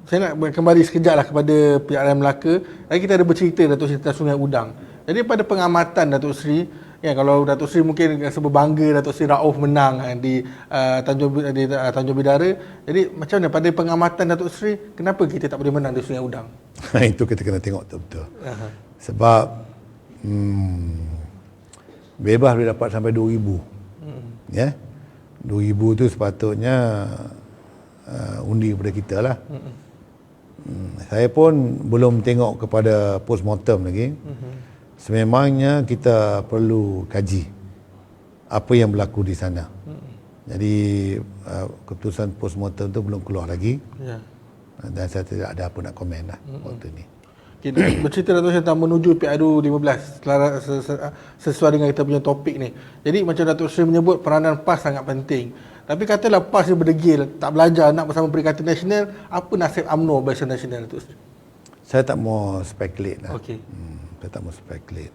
Saya nak kembali sekejap lah kepada PRN Melaka. Lagi kita ada bercerita Datuk Seri tentang Sungai Udang. Jadi pada pengamatan Datuk Seri, ya, kalau Datuk Seri mungkin rasa berbangga Datuk Seri Rauf menang di Tanjung Bidara. Jadi macam mana pada pengamatan Datuk Seri, kenapa kita tak boleh menang di Sungai Udang? Itu kita kena tengok betul-betul. Sebab bebas boleh dapat sampai 2,000. Ya. 2,000 tu sepatutnya undi kepada kita lah. Saya pun belum tengok kepada postmortem lagi. Sememangnya kita perlu kaji apa yang berlaku di sana. Jadi keputusan postmortem tu belum keluar lagi. Ya. Dan saya tidak ada apa nak komen lah waktu ni. Kita bercerita Datuk Seri tentang menuju PRU 15 sesuai dengan kita punya topik ni. Jadi macam Datuk Seri menyebut peranan PAS sangat penting. Tapi katalah PAS dia berdegil, tak belajar nak bersama Perikatan Nasional, apa nasib UMNO Barisan Nasional Datuk Seri? Saya tak mau speculate lah. Okey. Saya tak mau speculate.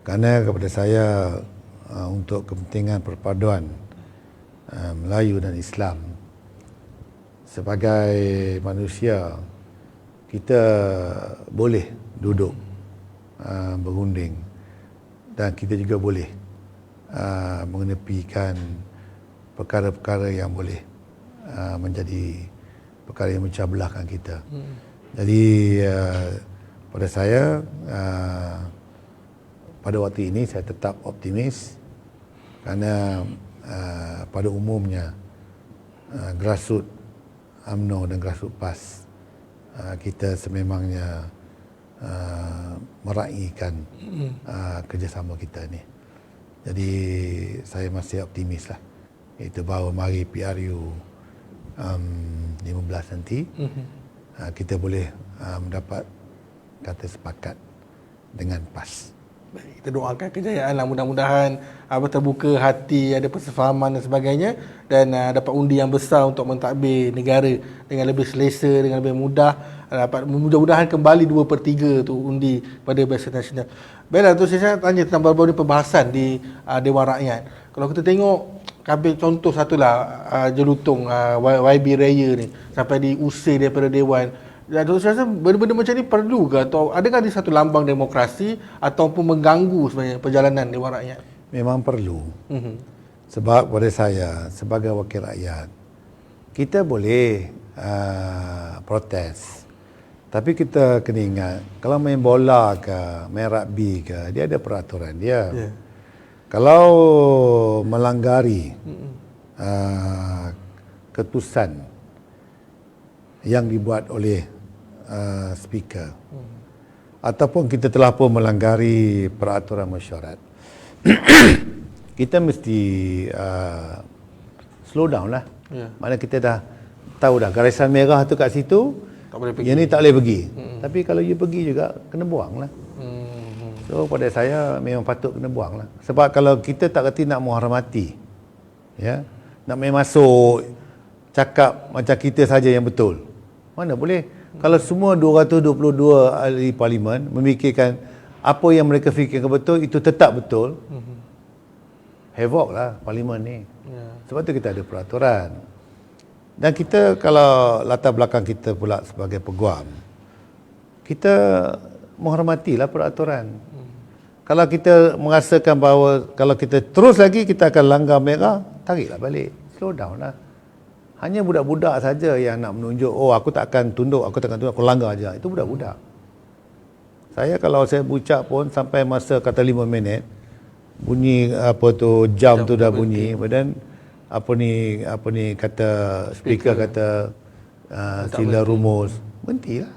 Kerana kepada saya untuk kepentingan perpaduan Melayu dan Islam, sebagai manusia kita boleh duduk berunding dan kita juga boleh mengenepikan perkara-perkara yang boleh menjadi perkara yang memecah belahkan kita. Jadi pada saya pada waktu ini saya tetap optimis kerana pada umumnya grassroots UMNO dan grassroots PAS kita sememangnya meraihkan kerjasama kita ni. Jadi saya masih optimis lah. Itu bahawa mari PRU 15 nanti kita boleh mendapat kata sepakat dengan PAS. Baik, kita doakan kejayaan lah, mudah-mudahan terbuka hati, ada persefahaman dan sebagainya, dan dapat undi yang besar untuk mentadbir negara dengan lebih selesa, dengan lebih mudah, dapat mudah-mudahan kembali 2/3 tu undi pada Barisan Nasional. Baiklah, Datuk Seri, saya tanya tentang baru-baru ni pembahasan di Dewan Rakyat. Kalau kita tengok, ambil contoh satulah jelutong YB Raya ni sampai diusir daripada Dewan. Datuk Seri rasa benda-benda macam ni perlu ke, atau adakah dia satu lambang demokrasi ataupun mengganggu sebenarnya perjalanan Dewan Rakyat? Memang perlu. Sebab pada saya sebagai wakil rakyat, kita boleh protes. Tapi kita kena ingat, kalau main bola ke, main rugby ke, dia ada peraturan dia. Yeah. Kalau melanggari keputusan yang dibuat oleh speaker, ataupun kita telah pun melanggari peraturan mesyuarat, kita mesti slow down lah. Yeah. Mana kita dah tahu dah garisan merah tu kat situ, tak boleh pergi. Yang ni tak boleh pergi. Tapi kalau you pergi juga, kena buang lah. So pada saya memang patut kena buang lah. Sebab kalau kita tak kerti nak menghormati, ya, nak main masuk, cakap macam kita saja yang betul, mana boleh. Kalau semua 222 ahli parlimen memikirkan apa yang mereka fikirkan betul, itu tetap betul, havoc lah parlimen ni. Sebab tu kita ada peraturan. Dan kita, kalau latar belakang kita pula sebagai peguam, kita menghormatilah peraturan. Kalau kita merasakan bahawa kalau kita terus lagi kita akan langgar merah, tariklah balik, slow down lah. Hanya budak-budak saja yang nak menunjuk, oh aku tak akan tunduk, aku langgar aja. Itu budak-budak. Saya kalau saya bucak pun sampai masa kata 5 minit, bunyi apa tu, jam tu dah bunyi, dan apa ni kata speaker kata sila rumus, berhentilah.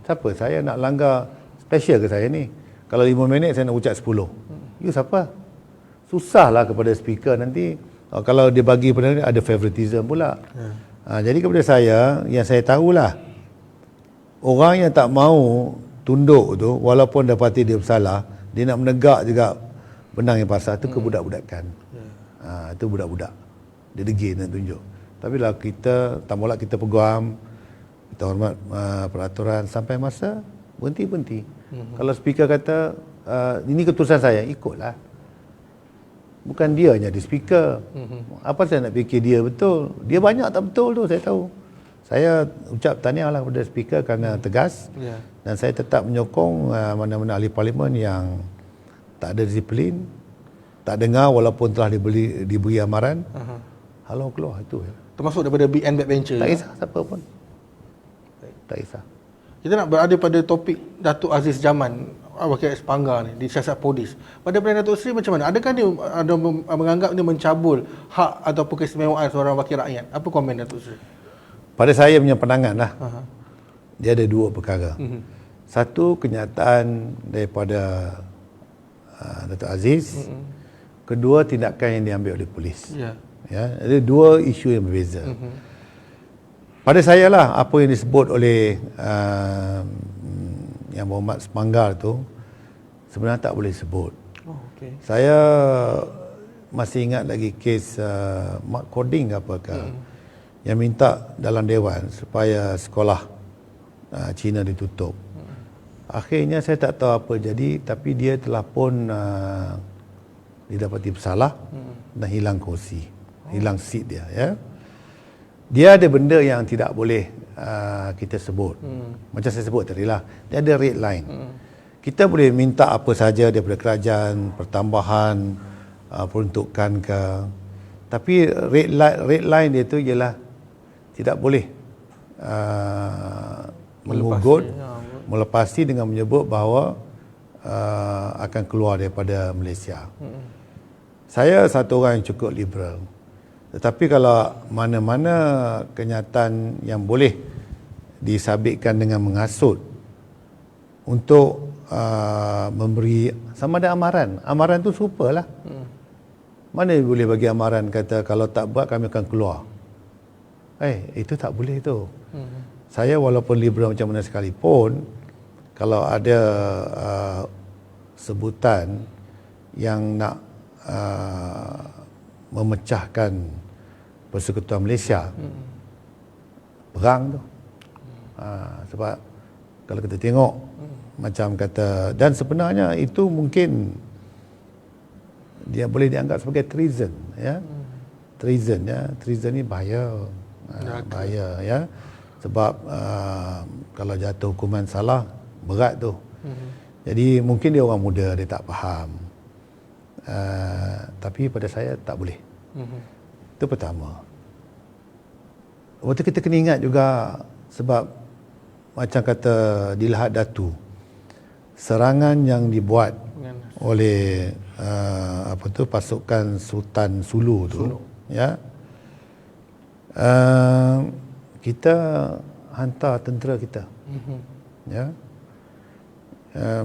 Siapa saya nak langgar? Special ke saya ni? Kalau 5 minit saya nak ucap 10. You siapa? Susahlah kepada speaker nanti. Kalau dia bagi pada ada favoritism pula. Jadi kepada saya, yang saya tahulah, orang yang tak mau tunduk tu, walaupun dapati dia bersalah, dia nak menegak juga benang yang pasal, tu kebudak-budakan. Itu budak-budak. Dia degil nak tunjuk. Tapi lah kita, tak boleh kita peguam, kita hormat peraturan sampai masa berhenti. Kalau speaker kata, ini keputusan saya, ikutlah. Bukan dia jadi speaker. Apa saya nak fikir dia betul? Dia banyak tak betul tu, saya tahu. Saya ucap tahniah lah kepada speaker kerana tegas. Dan saya tetap menyokong mana-mana ahli parlimen yang tak ada disiplin, tak dengar walaupun telah diberi amaran. Halau keluar itu. Termasuk daripada big and backbencher. Tak kisah siapa pun. Tak kisah. Kita nak berada pada topik Datuk Aziz Zaman, Wakil Rakyat Sepanggar ni, di siasat polis. Pada pandangan Datuk Seri macam mana? Adakah dia ada menganggap dia mencabul hak ataupun keistimewaan seorang wakil rakyat? Apa komen Datuk Seri? Pada saya punya pandangan lah, dia ada dua perkara. Satu, kenyataan daripada Datuk Aziz. Kedua, tindakan yang diambil oleh polis. Ya, ada dua isu yang berbeza. Pada saya lah, apa yang disebut oleh Yang Berhormat Sepanggar tu sebenarnya tak boleh sebut. Saya masih ingat lagi kes Mark Coding ke apakah, yang minta dalam dewan supaya sekolah Cina ditutup. Akhirnya saya tak tahu apa jadi, tapi dia telah pun didapati bersalah dan hilang kursi, hilang seat dia. Ya, dia ada benda yang tidak boleh kita sebut. Macam saya sebut tadi lah, dia ada red line. Kita boleh minta apa saja daripada kerajaan, pertambahan, peruntukan ke, tapi red line dia tu ialah tidak boleh melepasi dengan menyebut bahawa akan keluar daripada Malaysia. Saya satu orang yang cukup liberal. Tetapi kalau mana-mana kenyataan yang boleh disabitkan dengan menghasut untuk memberi sama ada amaran. Amaran tu serupa lah. Mana boleh bagi amaran kata kalau tak buat kami akan keluar. Itu tak boleh tu. Saya walaupun liberal macam mana sekalipun, kalau ada sebutan yang nak memecahkan Persekutuan Malaysia, perang tu. Sebab kalau kita tengok macam kata, dan sebenarnya itu mungkin dia boleh dianggap sebagai treason, ya. Treason, ya. Treason ni bahaya. Bahaya, ya. Sebab kalau jatuh hukuman salah, berat tu. Jadi mungkin dia orang muda, dia tak faham. Tapi pada saya tak boleh. Itu pertama. Waktu kita kena ingat juga, sebab macam kata di Lahad Datu, serangan yang dibuat oleh pasukan Sultan Sulu tu, ya, kita hantar tentera kita, ya,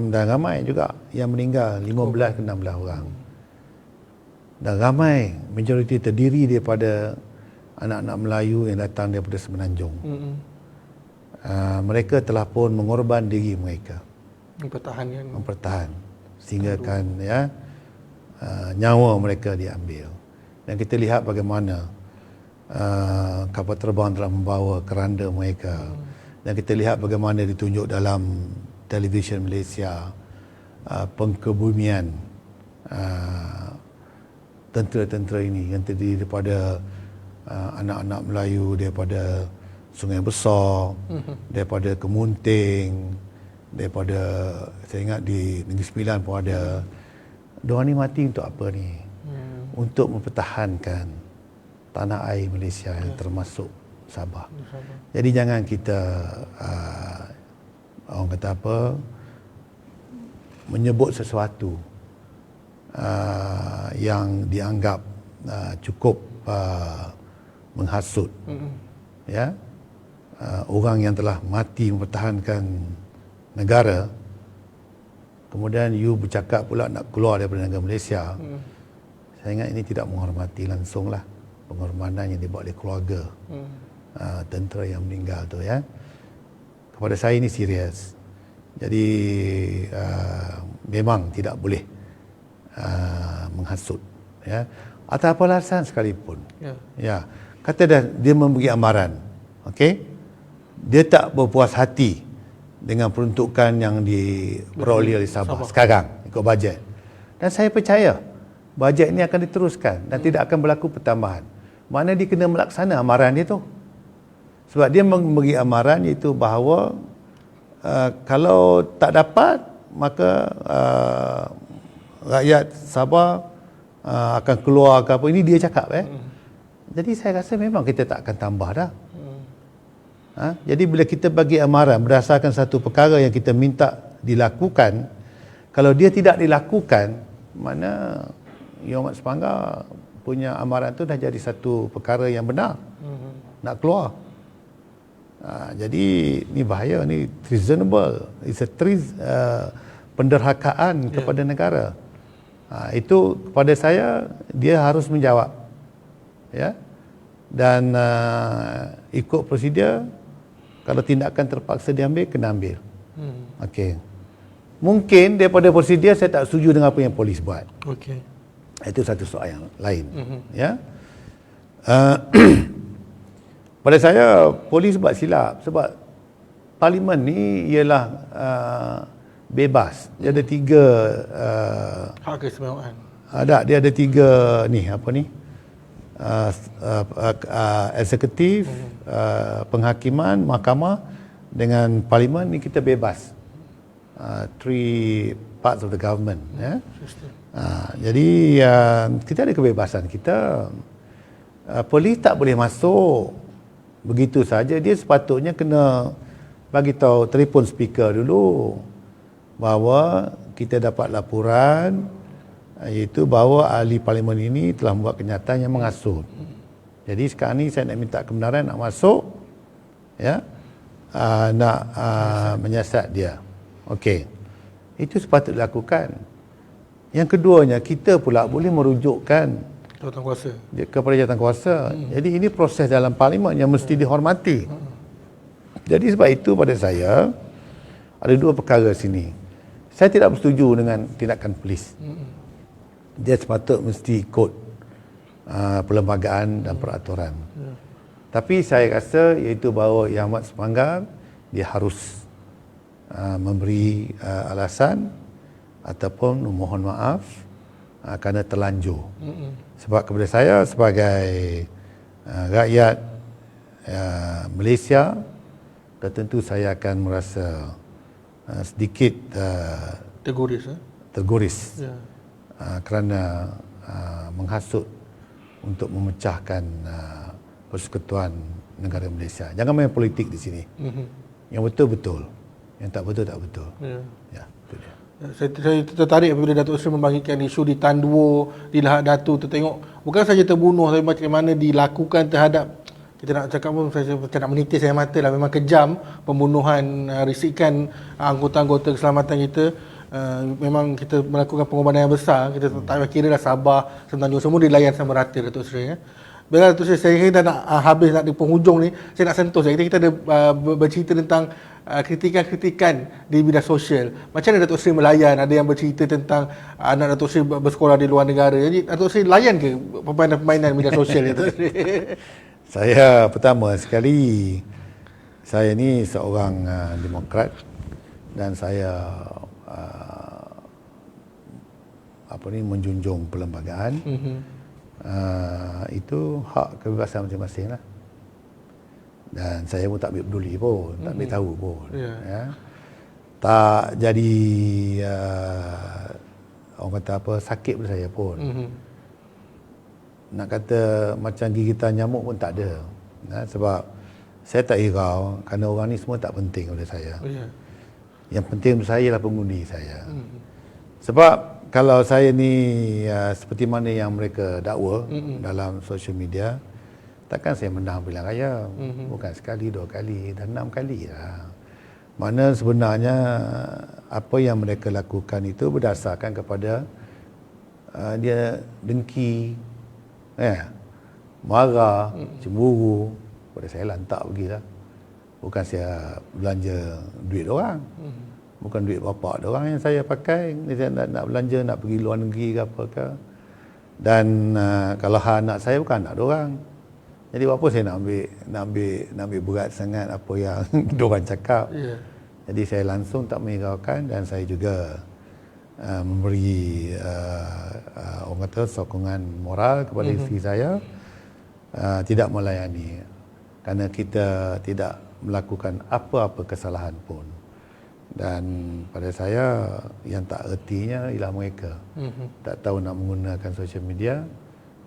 dan ramai juga yang meninggal, 15 ke 16 orang, dan ramai majoriti terdiri daripada anak-anak Melayu yang datang daripada Semenanjung. Mereka telah pun mengorban diri mereka, mempertahan sehingga kan, ya, nyawa mereka diambil. Dan kita lihat bagaimana kapal terbang telah membawa keranda mereka, dan kita lihat bagaimana ditunjuk dalam televisyen Malaysia pengkebumian tentera-tentera ini yang terdiri daripada anak-anak Melayu daripada Sungai Besar, daripada Kemunting, daripada, saya ingat di Negeri Sembilan pun ada. Diorang ni mati untuk apa ni? Untuk mempertahankan tanah air Malaysia yang termasuk Sabah. Jadi jangan kita orang kata apa, menyebut sesuatu yang dianggap cukup menghasut, ya, orang yang telah mati mempertahankan negara, kemudian you bercakap pula nak keluar daripada negara Malaysia. Saya ingat ini tidak menghormati langsunglah pengorbanan yang dibuat oleh keluarga tentera yang meninggal tu, ya. Kepada saya ini serius. Jadi memang tidak boleh menghasut, ya, atas apa alasan sekalipun. Ya. kata dia memberi amaran, okey, dia tak berpuas hati dengan peruntukan yang diperoleh oleh Sabah sekarang ikut bajet, dan saya percaya bajet ini akan diteruskan dan tidak akan berlaku pertambahan. Mana dia kena melaksana amaran dia tu, sebab dia memberi amaran iaitu bahawa kalau tak dapat maka rakyat Sabah akan keluar ke apa. Ini dia cakap Jadi saya rasa memang kita tak akan tambah dah. Jadi bila kita bagi amaran berdasarkan satu perkara yang kita minta dilakukan, kalau dia tidak dilakukan, mana Yang Amat Sepanggar punya amaran tu dah jadi satu perkara yang benar, nak keluar. Jadi ni bahaya, ni treasonable, it's a penderhakaan kepada negara. Itu kepada saya dia harus menjawab, ya, dan ikut prosedur. Kalau tindakan terpaksa diambil, kena ambil. Okey. Mungkin daripada prosedur saya tak setuju dengan apa yang polis buat. Okey. Itu satu soal yang lain. Ya. Pada saya polis buat silap sebab parlimen ni ialah bebas. Dia ada tiga hak keistimewaan. Dia ada tiga ni apa ni? Eksekutif, penghakiman, mahkamah dengan parlimen ni kita bebas. Three parts of the government, ya. Jadi kita ada kebebasan kita. Polis tak boleh masuk begitu saja. Dia sepatutnya kena bagi tahu, telefon speaker dulu bahawa kita dapat laporan iaitu bahawa ahli parlimen ini telah membuat kenyataan yang mengasut. Jadi sekarang ni saya nak minta kebenaran nak masuk, ya, nak menyiasat dia. Okey. Itu sepatutnya dilakukan. Yang keduanya, kita pula boleh merujukkan Jawatankuasa kepada jawatankuasa. Jadi ini proses dalam parlimen yang mesti dihormati. Jadi sebab itu pada saya ada dua perkara sini. Saya tidak bersetuju dengan tindakan polis. Dia sepatutnya mesti ikut perlembagaan dan peraturan. Tapi saya rasa iaitu bahawa Yang Amat Sepanggar dia harus memberi alasan ataupun mohon maaf kerana terlanjur. Sebab kepada saya sebagai rakyat Malaysia, tentu saya akan merasa sedikit terguris Ya. kerana menghasut untuk memecahkan persekutuan negara Malaysia. Jangan main politik di sini. Yang betul betul, yang tak betul tak betul. Ya, itu dia. Saya tertarik apabila Datuk Seri membangkitkan isu di Tan Duo, di Lahad Datu. Tertengok bukan saja terbunuh, tapi macam mana dilakukan terhadap, kita nak cakap pun saya nak menitis air mata lah. Memang kejam pembunuhan, risikan anggota-anggota keselamatan kita. Memang kita melakukan pengorbanan yang besar. Kita tak kira dah Sabah, Semenanjung, semua dilayan sama rata, Datuk Seri. Bila Datuk Seri, saya dah nak habis, nak di penghujung ni, saya nak sentuh. Kita ada bercerita tentang kritikan-kritikan di bidang sosial. Macam mana Datuk Seri melayan? Ada yang bercerita tentang anak Datuk Seri bersekolah di luar negara. Jadi Datuk Seri layan ke permainan-permainan media sosial Datuk Seri? Saya pertama sekali, saya ni seorang demokrat dan saya menjunjung perlembagaan. Itu hak kebebasan masing-masing lah. Dan saya pun tak ambil peduli pun, tak ambil tahu pun. Ya. Tak jadi orang kata apa, sakit pada saya pun. Nak kata macam gigitan nyamuk pun tak ada. Sebab saya tak hirau kerana orang ni semua tak penting oleh saya. Yang penting untuk saya ialah pengundi saya. Sebab kalau saya ni seperti mana yang mereka dakwa dalam social media, takkan saya menang pilihan raya. Bukan sekali, 2 kali dan 6 kali lah. Mana sebenarnya apa yang mereka lakukan itu berdasarkan kepada dia dengki, marah, cemburu. Pada saya lantak pergilah. Bukan saya belanja duit orang. Bukan duit bapak orang yang saya pakai. Saya nak belanja, nak pergi luar negeri ke apa ke. Dan kalau anak saya bukan anak orang. Jadi apa saya nak ambil berat sangat apa yang diorang cakap. Ya. Jadi saya langsung tak menghiraukan dan saya juga memberi orang kata sokongan moral kepada isteri saya, tidak melayani kerana kita tidak melakukan apa-apa kesalahan pun. Dan pada saya yang tak ertinya ialah mereka tak tahu nak menggunakan social media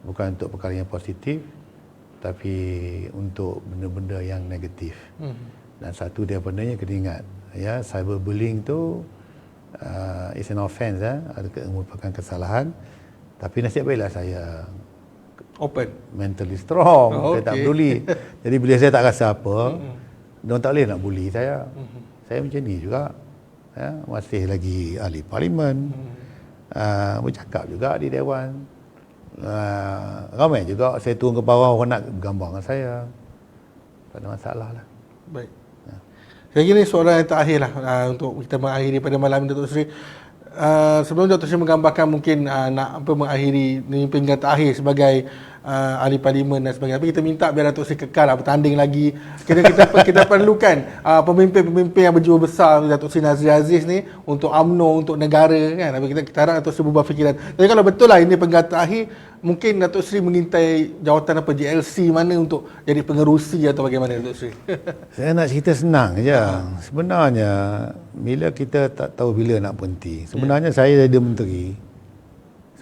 bukan untuk perkara yang positif tapi untuk benda-benda yang negatif. Dan satu daripadanya kena ingat, ya, cyberbullying tu is an offense, merupakan kesalahan. Tapi nasib baiklah saya Open. mentally strong, Oh, saya tak okey. peduli. Jadi bila saya tak rasa apa, diorang tak boleh nak bully saya. Saya macam ni juga, ya, masih lagi ahli parlimen, bercakap juga di Dewan. Ramai juga saya turun ke bawah orang nak bergambar dengan saya. Tak ada masalah lah. Baik. Saya kira soalan yang terakhir lah untuk kita mengakhiri pada malam ini, Datuk Seri. Sebelum Datuk Seri menggambarkan mungkin nak mengakhiri ini pinggan terakhir sebagai ahli parlimen dan sebagainya, tapi kita minta biar Datuk Seri kekal bertanding lagi. Kita perlukan pemimpin-pemimpin yang berjiwa besar, Datuk Seri Nazri Aziz ni, untuk UMNO, untuk negara kan. Tapi kita harap Datuk Seri berubah fikiran. Tapi kalau betul lah ini penggal terakhir, mungkin Datuk Seri mengintai jawatan apa JLC mana untuk jadi pengerusi atau bagaimana, Datuk Seri? Saya nak cerita senang je. Sebenarnya bila kita tak tahu bila nak berhenti. Sebenarnya saya jadi menteri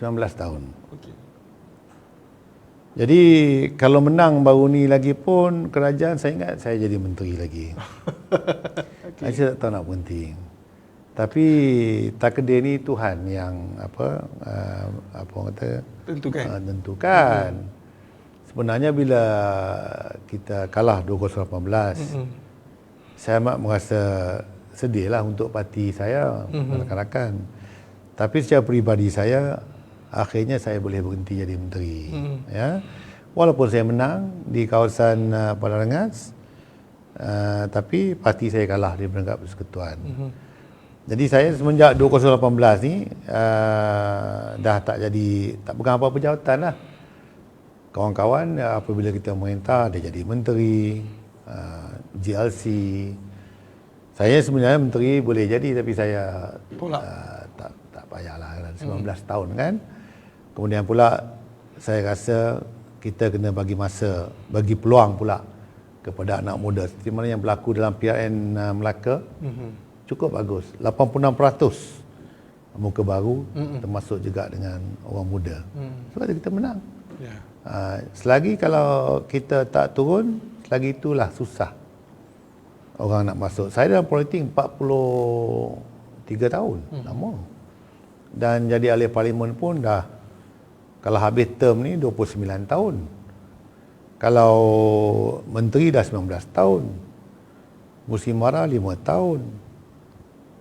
19 tahun. Okey. Jadi kalau menang baru ni lagi pun kerajaan saya ingat saya jadi menteri lagi. Saya tak tahu nak berhenti. Tapi takdir ni Tuhan yang apa orang kata tentukan. Sebenarnya bila kita kalah 2018, saya amat merasa sedih lah untuk parti saya, rakan-rakan. Tapi secara peribadi saya, akhirnya saya boleh berhenti jadi menteri. Ya, walaupun saya menang di kawasan Padarangas, tapi parti saya kalah di peringkat persekutuan. Jadi saya semenjak 2018 ni dah tak pegang apa-apa jawatan lah. Kawan-kawan apabila kita merintah, dia jadi menteri, GLC. Saya sebenarnya menteri boleh jadi, tapi saya tak payahlah, 19 tahun kan. Kemudian pula saya rasa kita kena bagi masa, bagi peluang pula kepada anak muda. Seperti mana yang berlaku dalam PRN Melaka, cukup bagus. 86% muka baru, termasuk juga dengan orang muda. Sebab itu kita menang. Ya. Selagi kalau kita tak turun, selagi itulah susah orang nak masuk. Saya dalam politik 43 tahun, lama. Dan jadi ahli parlimen pun dah, kalau habis term ni 29 tahun. Kalau menteri dah 19 tahun. Musim mara 5 tahun.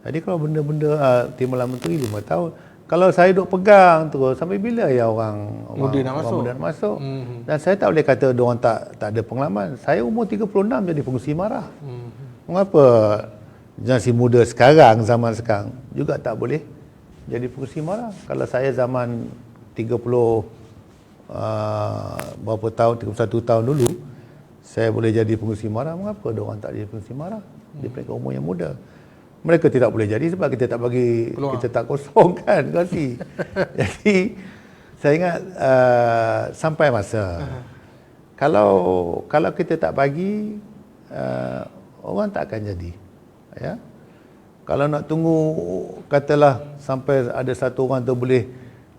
Jadi kalau benda-benda timbalan menteri 5 tahun, kalau saya duk pegang terus, sampai bila ya orang muda nak masuk? Dan saya tak boleh kata diorang tak ada pengalaman. Saya umur 36 jadi pengurusi marah. Mengapa generasi muda sekarang, zaman sekarang juga tak boleh jadi pengurusi marah? Kalau saya zaman 30 berapa tahun, 31 tahun dulu, saya boleh jadi pengurusi marah. Mengapa diorang tak jadi pengurusi marah? Di peringkat umur yang muda. Mereka tidak boleh jadi sebab kita tak bagi peluang. Kita tak kosongkan kursi. Jadi saya ingat sampai masa kalau kita tak bagi, orang tak akan jadi. Ya. Kalau nak tunggu katalah sampai ada satu orang tu boleh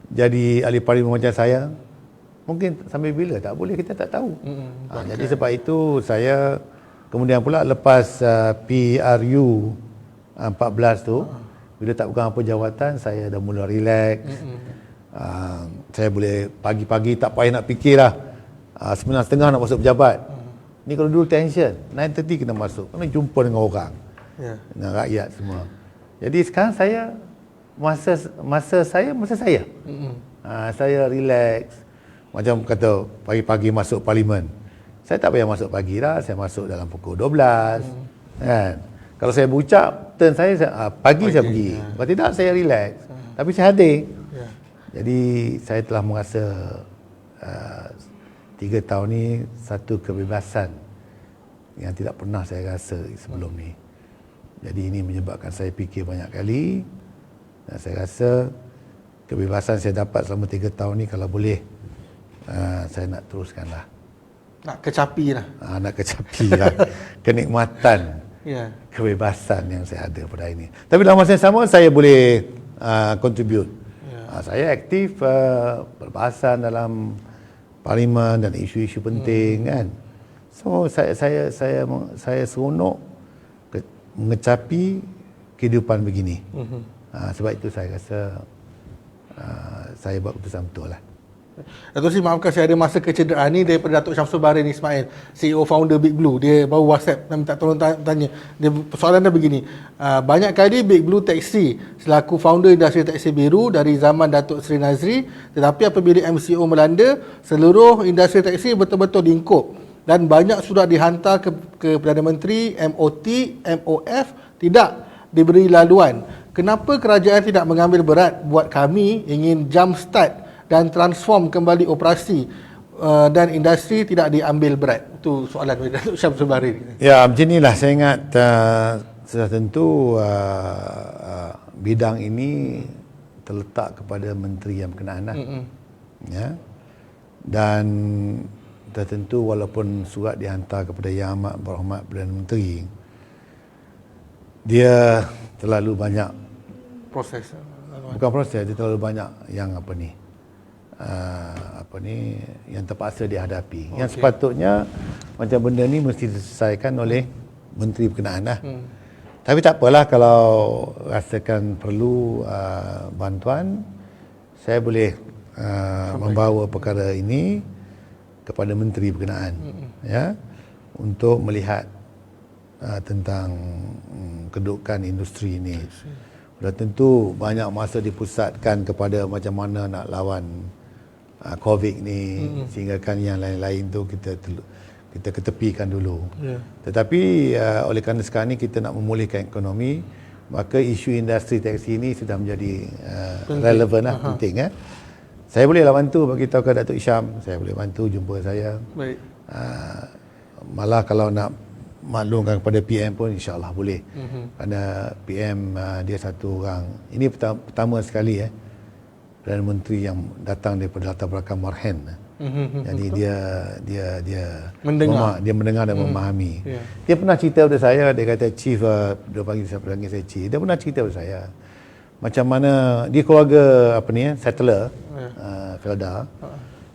jadi ahli parlimen macam saya, mungkin sampai bila tak boleh, kita tak tahu. Jadi sebab itu saya kemudian pula lepas PRU 14 tu, bila tak pegang apa jawatan, saya dah mula relax. Saya boleh pagi-pagi tak payah nak fikirlah 9:30 nak masuk pejabat. Ni kalau dulu tension, 9:30 kena masuk, kena jumpa dengan orang, dengan rakyat semua. Jadi sekarang saya masa saya saya relax. Macam kata pagi-pagi masuk parlimen, saya tak payah masuk pagi dah, saya masuk dalam pukul 12 kan. Kalau saya berucap, turn saya pagi saya pergi. Kalau tidak, saya relax. Tapi saya hadir. Jadi, saya telah merasa 3 tahun ni satu kebebasan yang tidak pernah saya rasa sebelum ni. Jadi ini menyebabkan saya fikir banyak kali, dan saya rasa kebebasan saya dapat selama 3 tahun ni kalau boleh saya nak teruskanlah. Nak kecapi lah. Nak kecapi lah kenikmatan kebebasan yang saya ada pada hari ini. Tapi dalam masa yang sama saya boleh contribute. Saya aktif berbahasan dalam parlimen dan isu-isu penting kan. So saya seronok mengecapi kehidupan begini. Sebab itu saya rasa saya buat keputusan betul lah. Datuk Sri, maafkan saya ada masa kecederaan ni daripada Datuk Syamsul Bahrain Ismail, CEO founder Big Blue. Dia baru WhatsApp dan minta tolong tanya. Soalan dia begini, banyak kali Big Blue Taxi selaku founder industri taksi biru dari zaman Datuk Seri Nazri, tetapi apabila MCO melanda, seluruh industri taksi betul-betul diingkup dan banyak sudah dihantar ke Perdana Menteri, MOT, MOF, tidak diberi laluan. Kenapa kerajaan tidak mengambil berat buat kami ingin jump start dan transform kembali operasi dan industri tidak diambil berat? Itu soalan dari Datuk Syamsul Bahrain. Ya, macam inilah saya ingat sudah tentu bidang ini terletak kepada menteri yang berkenaan lah. Ya. Dan tertentu walaupun surat dihantar kepada Yang Amat Berhormat Perdana Menteri, dia terlalu banyak Proses. bukan proses, dia terlalu banyak yang yang terpaksa dihadapi. Yang sepatutnya macam benda ni mesti diselesaikan oleh menteri berkenaan lah. Tapi tak apalah, kalau rasakan perlu bantuan, saya boleh membawa perkara ini kepada menteri berkenaan, ya, untuk melihat tentang kedudukan industri ini. Sudah tentu banyak masa dipusatkan kepada macam mana nak lawan COVID ni, sehingga kan yang lain-lain tu kita ketepikan dulu. Tetapi oleh kerana sekarang ni kita nak memulihkan ekonomi, maka isu industri taksi ini sudah menjadi relevan lah, penting. Saya bolehlah bantu bagi tahu ke Datuk Isham, saya boleh bantu jumpa saya. Baik. Malah kalau nak maklumkan kepada PM pun insya-Allah boleh. Kerana PM dia satu orang, ini pertama sekali Perdana Menteri yang datang daripada latar belakang Marhen. Jadi dia mendengar dan memahami. Dia pernah cerita pada saya, dia kata Chief, dia panggil saya Chief. Dia pernah cerita pada saya macam mana dia keluarga settler, Felda.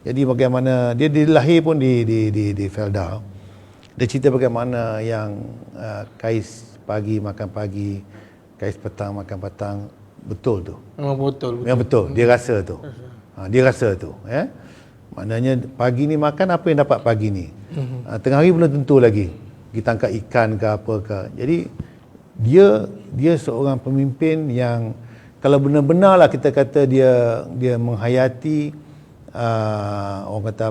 Jadi bagaimana dia lahir pun di Felda. Dia cerita bagaimana yang kais pagi makan pagi, kais petang makan petang, betul tu. Memang betul. Memang betul. Dia rasa tu. Dia rasa tu. Maknanya pagi ni makan apa yang dapat pagi ni. Tengah hari belum tentu lagi. Kita tangkap ikan ke apa ke. Jadi dia seorang pemimpin yang kalau benar-benarlah kita kata dia menghayati orang kata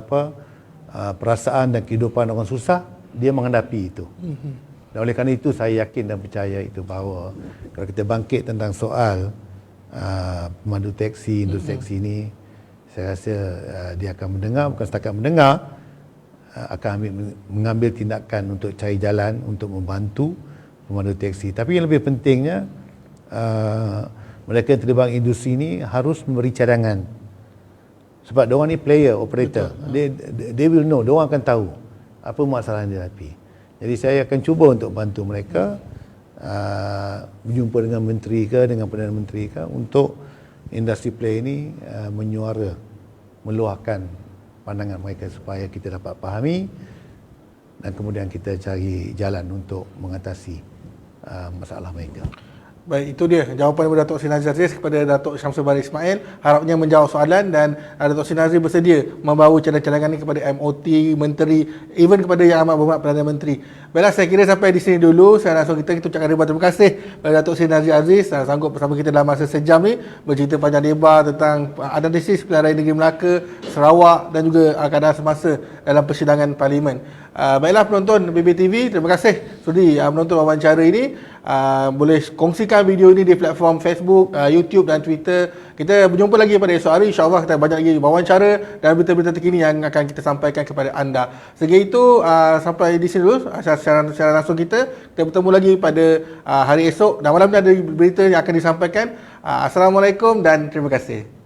perasaan dan kehidupan orang susah, dia menghadapi itu. Dan oleh kerana itu saya yakin dan percaya itu bahawa kalau kita bangkit tentang soal pemandu taksi, industri taksi ini, saya rasa dia akan mendengar, bukan setakat mendengar, akan mengambil tindakan untuk cari jalan untuk membantu pemandu taksi. Tapi yang lebih pentingnya, mereka yang terlibat industri ini harus memberi cadangan. Sebab diorang ni player, operator. They will know, diorang akan tahu apa masalah yang dihadapi. Jadi saya akan cuba untuk bantu mereka, berjumpa dengan menteri ke, dengan Perdana Menteri ke, untuk industri play ini menyuara, meluahkan pandangan mereka supaya kita dapat fahami dan kemudian kita cari jalan untuk mengatasi masalah mereka. Baik, itu dia jawapan daripada Datuk Seri Nazri Aziz kepada Datuk Syamsul Bahrain Ismail. Harapnya menjawab soalan, dan Datuk Seri Nazri bersedia membawa cadangan-cadangan ini kepada MOT, Menteri, even kepada Yang Amat Berhormat Perdana Menteri. Baiklah, saya kira sampai di sini dulu. Saya rasa kita ucapkan ribuan terima kasih kepada Datuk Seri Nazri Aziz sanggup bersama kita dalam masa sejam ni bercerita panjang lebar tentang analisis pilihan raya negeri Melaka, Sarawak dan juga keadaan semasa dalam persidangan Parlimen. Baiklah penonton BBTV, terima kasih sudi menonton wawancara ini. boleh kongsikan video ini di platform Facebook, YouTube dan Twitter. Kita berjumpa lagi pada esok hari. InsyaAllah kita banyak lagi wawancara dan berita-berita terkini yang akan kita sampaikan kepada anda. Segi itu, sampai di sini dulu secara langsung kita bertemu lagi pada hari esok dan malam ni ada berita yang akan disampaikan. Assalamualaikum dan terima kasih.